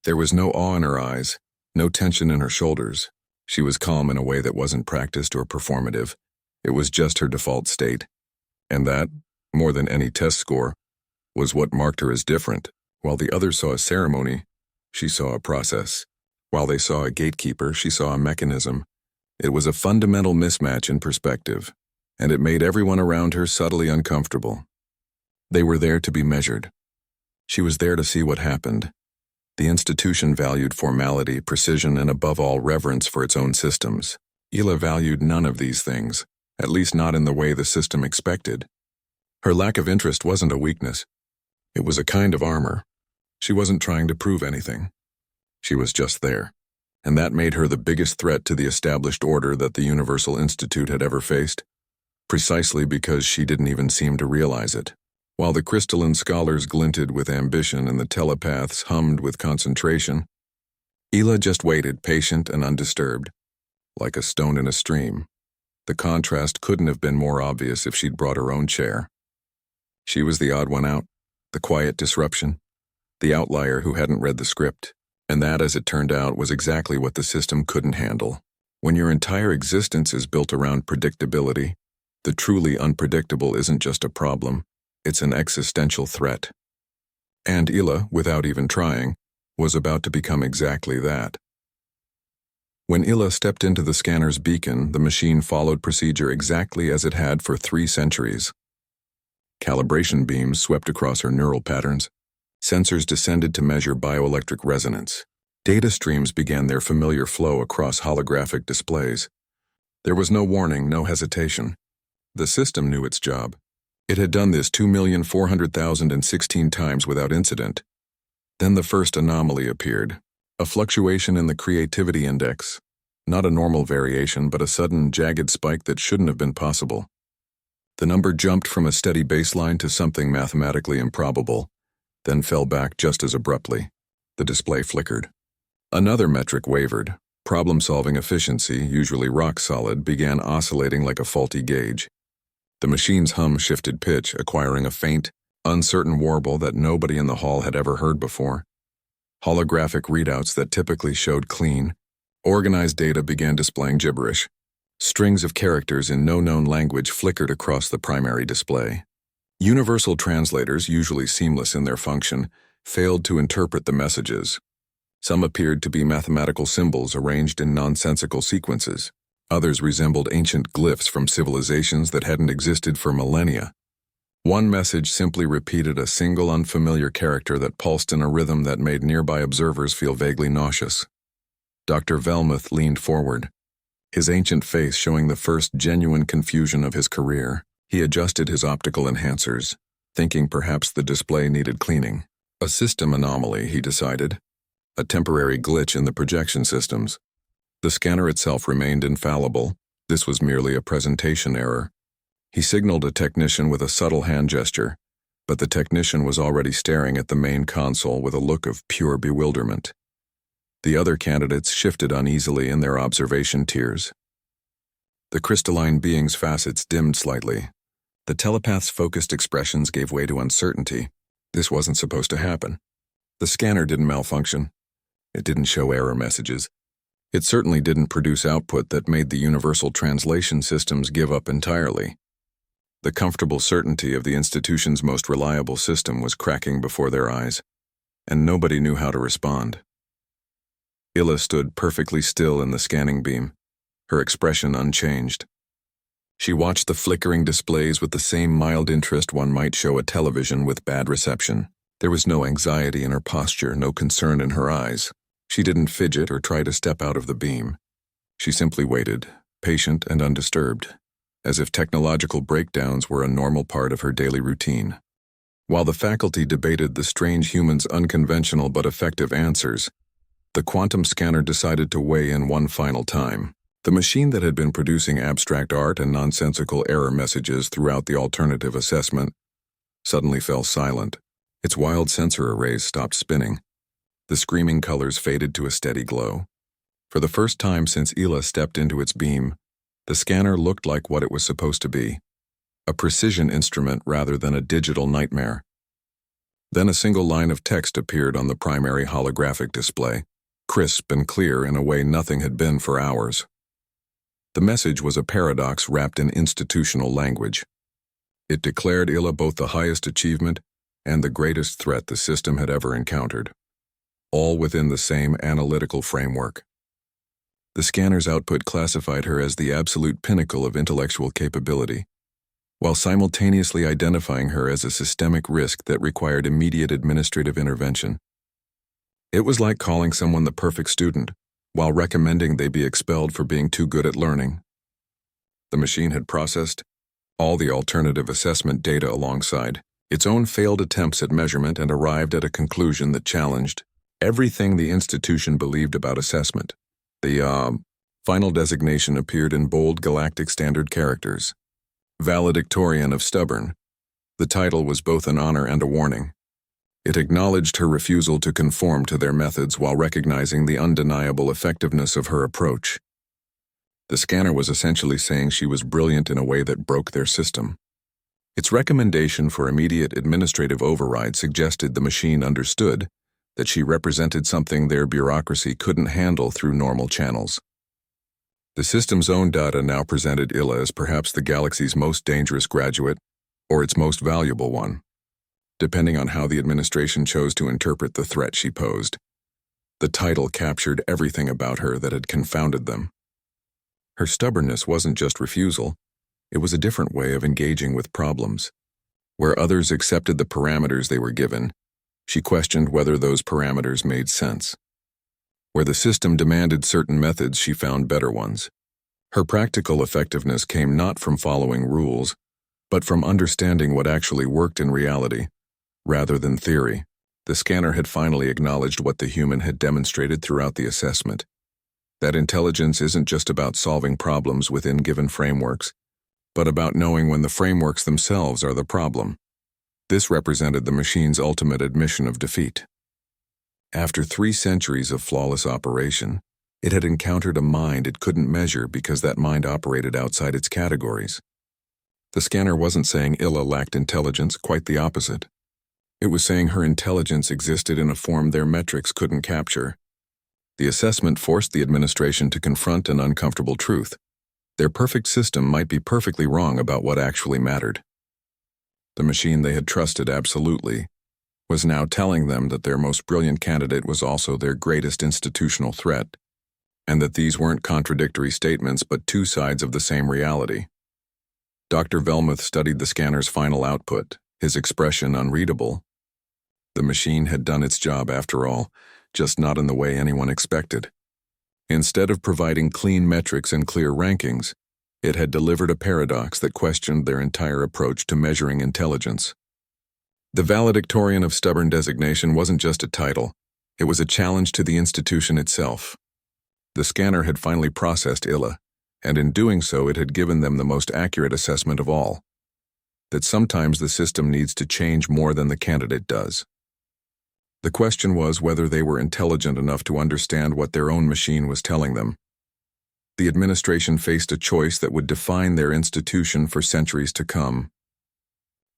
There was no awe in her eyes, no tension in her shoulders. She was calm in a way that wasn't practiced or performative. It was just her default state. And that, more than any test score, was what marked her as different. While the others saw a ceremony, she saw a process. While they saw a gatekeeper, she saw a mechanism. It was a fundamental mismatch in perspective, and it made everyone around her subtly uncomfortable. They were there to be measured. She was there to see what happened. The institution valued formality, precision, and above all reverence for its own systems. Ela valued none of these things, at least not in the way the system expected. Her lack of interest wasn't a weakness. It was a kind of armor. She wasn't trying to prove anything. She was just there, and that made her the biggest threat to the established order that the Universal Institute had ever faced, precisely because she didn't even seem to realize it. While the crystalline scholars glinted with ambition and the telepaths hummed with concentration, Ela just waited, patient and undisturbed, like a stone in a stream. The contrast couldn't have been more obvious if she'd brought her own chair. She was the odd one out, the quiet disruption, the outlier who hadn't read the script, and that, as it turned out, was exactly what the system couldn't handle. When your entire existence is built around predictability, the truly unpredictable isn't just a problem. It's an existential threat. And Ela, without even trying, was about to become exactly that. When Ela stepped into the scanner's beacon, the machine followed procedure exactly as it had for 3 centuries. Calibration beams swept across her neural patterns. Sensors descended to measure bioelectric resonance. Data streams began their familiar flow across holographic displays. There was no warning, no hesitation. The system knew its job. It had done this 2,400,016 times without incident. Then the first anomaly appeared, a fluctuation in the creativity index. Not a normal variation, but a sudden, jagged spike that shouldn't have been possible. The number jumped from a steady baseline to something mathematically improbable, then fell back just as abruptly. The display flickered. Another metric wavered. Problem-solving efficiency, usually rock-solid, began oscillating like a faulty gauge. The machine's hum shifted pitch, acquiring a faint, uncertain warble that nobody in the hall had ever heard before. Holographic readouts that typically showed clean, organized data began displaying gibberish. Strings of characters in no known language flickered across the primary display. Universal translators, usually seamless in their function, failed to interpret the messages. Some appeared to be mathematical symbols arranged in nonsensical sequences. Others resembled ancient glyphs from civilizations that hadn't existed for millennia. One message simply repeated a single unfamiliar character that pulsed in a rhythm that made nearby observers feel vaguely nauseous. Dr. Velmuth leaned forward, his ancient face showing the first genuine confusion of his career. He adjusted his optical enhancers, thinking perhaps the display needed cleaning. A system anomaly, he decided. A temporary glitch in the projection systems. The scanner itself remained infallible. This was merely a presentation error. He signaled a technician with a subtle hand gesture, but the technician was already staring at the main console with a look of pure bewilderment. The other candidates shifted uneasily in their observation tiers. The crystalline being's facets dimmed slightly. The telepath's focused expressions gave way to uncertainty. This wasn't supposed to happen. The scanner didn't malfunction. It didn't show error messages. It certainly didn't produce output that made the universal translation systems give up entirely. The comfortable certainty of the institution's most reliable system was cracking before their eyes, and nobody knew how to respond. Illa stood perfectly still in the scanning beam, her expression unchanged. She watched the flickering displays with the same mild interest one might show a television with bad reception. There was no anxiety in her posture, no concern in her eyes. She didn't fidget or try to step out of the beam. She simply waited, patient and undisturbed, as if technological breakdowns were a normal part of her daily routine. While the faculty debated the strange human's unconventional but effective answers, the quantum scanner decided to weigh in one final time. The machine that had been producing abstract art and nonsensical error messages throughout the alternative assessment suddenly fell silent. Its wild sensor arrays stopped spinning. The screaming colors faded to a steady glow. For the first time since Ila stepped into its beam, the scanner looked like what it was supposed to be, a precision instrument rather than a digital nightmare. Then a single line of text appeared on the primary holographic display, crisp and clear in a way nothing had been for hours. The message was a paradox wrapped in institutional language. It declared Ila both the highest achievement and the greatest threat the system had ever encountered, all within the same analytical framework. The scanner's output classified her as the absolute pinnacle of intellectual capability, while simultaneously identifying her as a systemic risk that required immediate administrative intervention. It was like calling someone the perfect student, while recommending they be expelled for being too good at learning. The machine had processed all the alternative assessment data alongside its own failed attempts at measurement and arrived at a conclusion that challenged everything the institution believed about assessment. The final designation appeared in bold galactic standard characters. Valedictorian of Stubborn. The title was both an honor and a warning. It acknowledged her refusal to conform to their methods while recognizing the undeniable effectiveness of her approach. The scanner was essentially saying she was brilliant in a way that broke their system. Its recommendation for immediate administrative override suggested the machine understood that she represented something their bureaucracy couldn't handle through normal channels. The system's own data now presented Illa as perhaps the galaxy's most dangerous graduate, or its most valuable one, depending on how the administration chose to interpret the threat she posed. The title captured everything about her that had confounded them. Her stubbornness wasn't just refusal, it was a different way of engaging with problems. Where others accepted the parameters they were given, she questioned whether those parameters made sense. Where the system demanded certain methods, she found better ones. Her practical effectiveness came not from following rules, but from understanding what actually worked in reality, rather than theory. The scanner had finally acknowledged what the human had demonstrated throughout the assessment. That intelligence isn't just about solving problems within given frameworks, but about knowing when the frameworks themselves are the problem. This represented the machine's ultimate admission of defeat. After 3 centuries of flawless operation, it had encountered a mind it couldn't measure because that mind operated outside its categories. The scanner wasn't saying Illa lacked intelligence, quite the opposite. It was saying her intelligence existed in a form their metrics couldn't capture. The assessment forced the administration to confront an uncomfortable truth. Their perfect system might be perfectly wrong about what actually mattered. The machine they had trusted absolutely was now telling them that their most brilliant candidate was also their greatest institutional threat, and that these weren't contradictory statements but 2 sides of the same reality. Dr. Velmuth studied the scanner's final output, his expression unreadable. The machine had done its job after all, just not in the way anyone expected. Instead of providing clean metrics and clear rankings, it had delivered a paradox that questioned their entire approach to measuring intelligence. The Valedictorian of Stubborn designation wasn't just a title, it was a challenge to the institution itself. The scanner had finally processed Illa, and in doing so it had given them the most accurate assessment of all. That sometimes the system needs to change more than the candidate does. The question was whether they were intelligent enough to understand what their own machine was telling them. The administration faced a choice that would define their institution for centuries to come.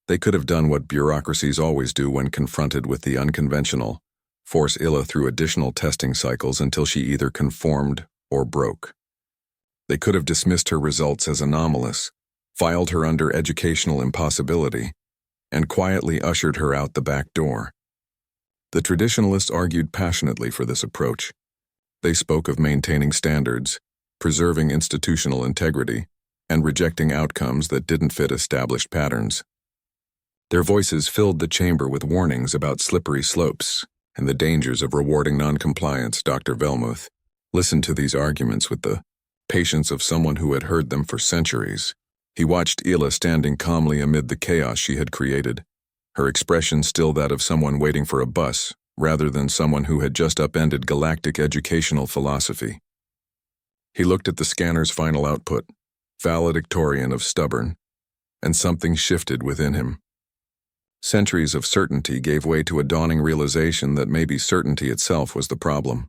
They could have done what bureaucracies always do when confronted with the unconventional, force Illa through additional testing cycles until she either conformed or broke. They could have dismissed her results as anomalous, filed her under educational impossibility, and quietly ushered her out the back door. The traditionalists argued passionately for this approach. They spoke of maintaining standards, preserving institutional integrity, and rejecting outcomes that didn't fit established patterns. Their voices filled the chamber with warnings about slippery slopes and the dangers of rewarding noncompliance. Dr. Velmuth listened to these arguments with the patience of someone who had heard them for centuries. He watched Illa standing calmly amid the chaos she had created, her expression still that of someone waiting for a bus, rather than someone who had just upended galactic educational philosophy. He looked at the scanner's final output, Valedictorian of Stubborn, and something shifted within him. Centuries of certainty gave way to a dawning realization that maybe certainty itself was the problem.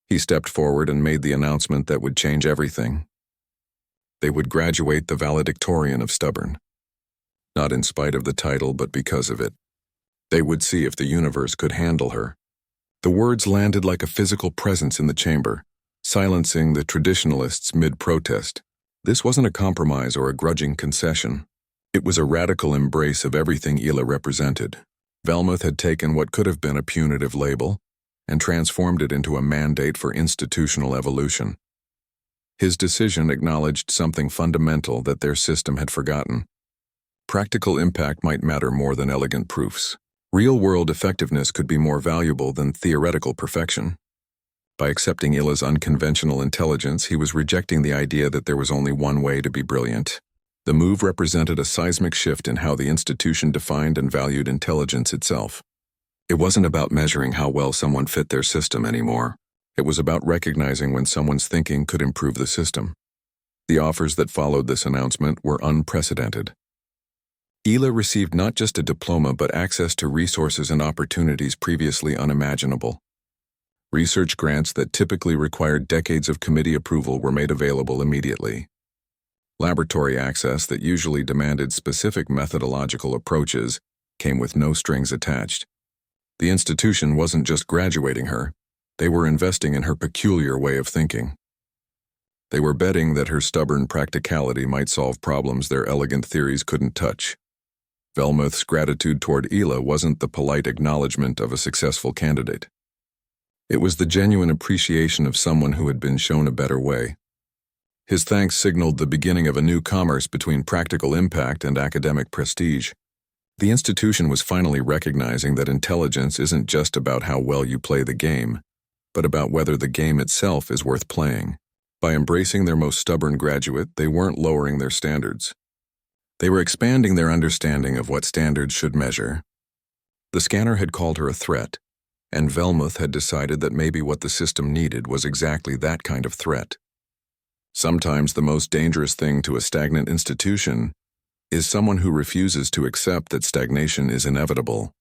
He stepped forward and made the announcement that would change everything. They would graduate the Valedictorian of Stubborn. Not in spite of the title, but because of it. They would see if the universe could handle her. The words landed like a physical presence in the chamber, silencing the traditionalists mid-protest. This wasn't a compromise or a grudging concession. It was a radical embrace of everything Illa represented. Velmuth had taken what could have been a punitive label and transformed it into a mandate for institutional evolution. His decision acknowledged something fundamental that their system had forgotten. Practical impact might matter more than elegant proofs. Real-world effectiveness could be more valuable than theoretical perfection. By accepting Illa's unconventional intelligence, he was rejecting the idea that there was only one way to be brilliant. The move represented a seismic shift in how the institution defined and valued intelligence itself. It wasn't about measuring how well someone fit their system anymore. It was about recognizing when someone's thinking could improve the system. The offers that followed this announcement were unprecedented. Illa received not just a diploma but access to resources and opportunities previously unimaginable. Research grants that typically required decades of committee approval were made available immediately. Laboratory access that usually demanded specific methodological approaches came with no strings attached. The institution wasn't just graduating her, they were investing in her peculiar way of thinking. They were betting that her stubborn practicality might solve problems their elegant theories couldn't touch. Velmuth's gratitude toward Illa wasn't the polite acknowledgement of a successful candidate. It was the genuine appreciation of someone who had been shown a better way. His thanks signaled the beginning of a new commerce between practical impact and academic prestige. The institution was finally recognizing that intelligence isn't just about how well you play the game, but about whether the game itself is worth playing. By embracing their most stubborn graduate, they weren't lowering their standards. They were expanding their understanding of what standards should measure. The scanner had called her a threat, and Velmuth had decided that maybe what the system needed was exactly that kind of threat. Sometimes the most dangerous thing to a stagnant institution is someone who refuses to accept that stagnation is inevitable.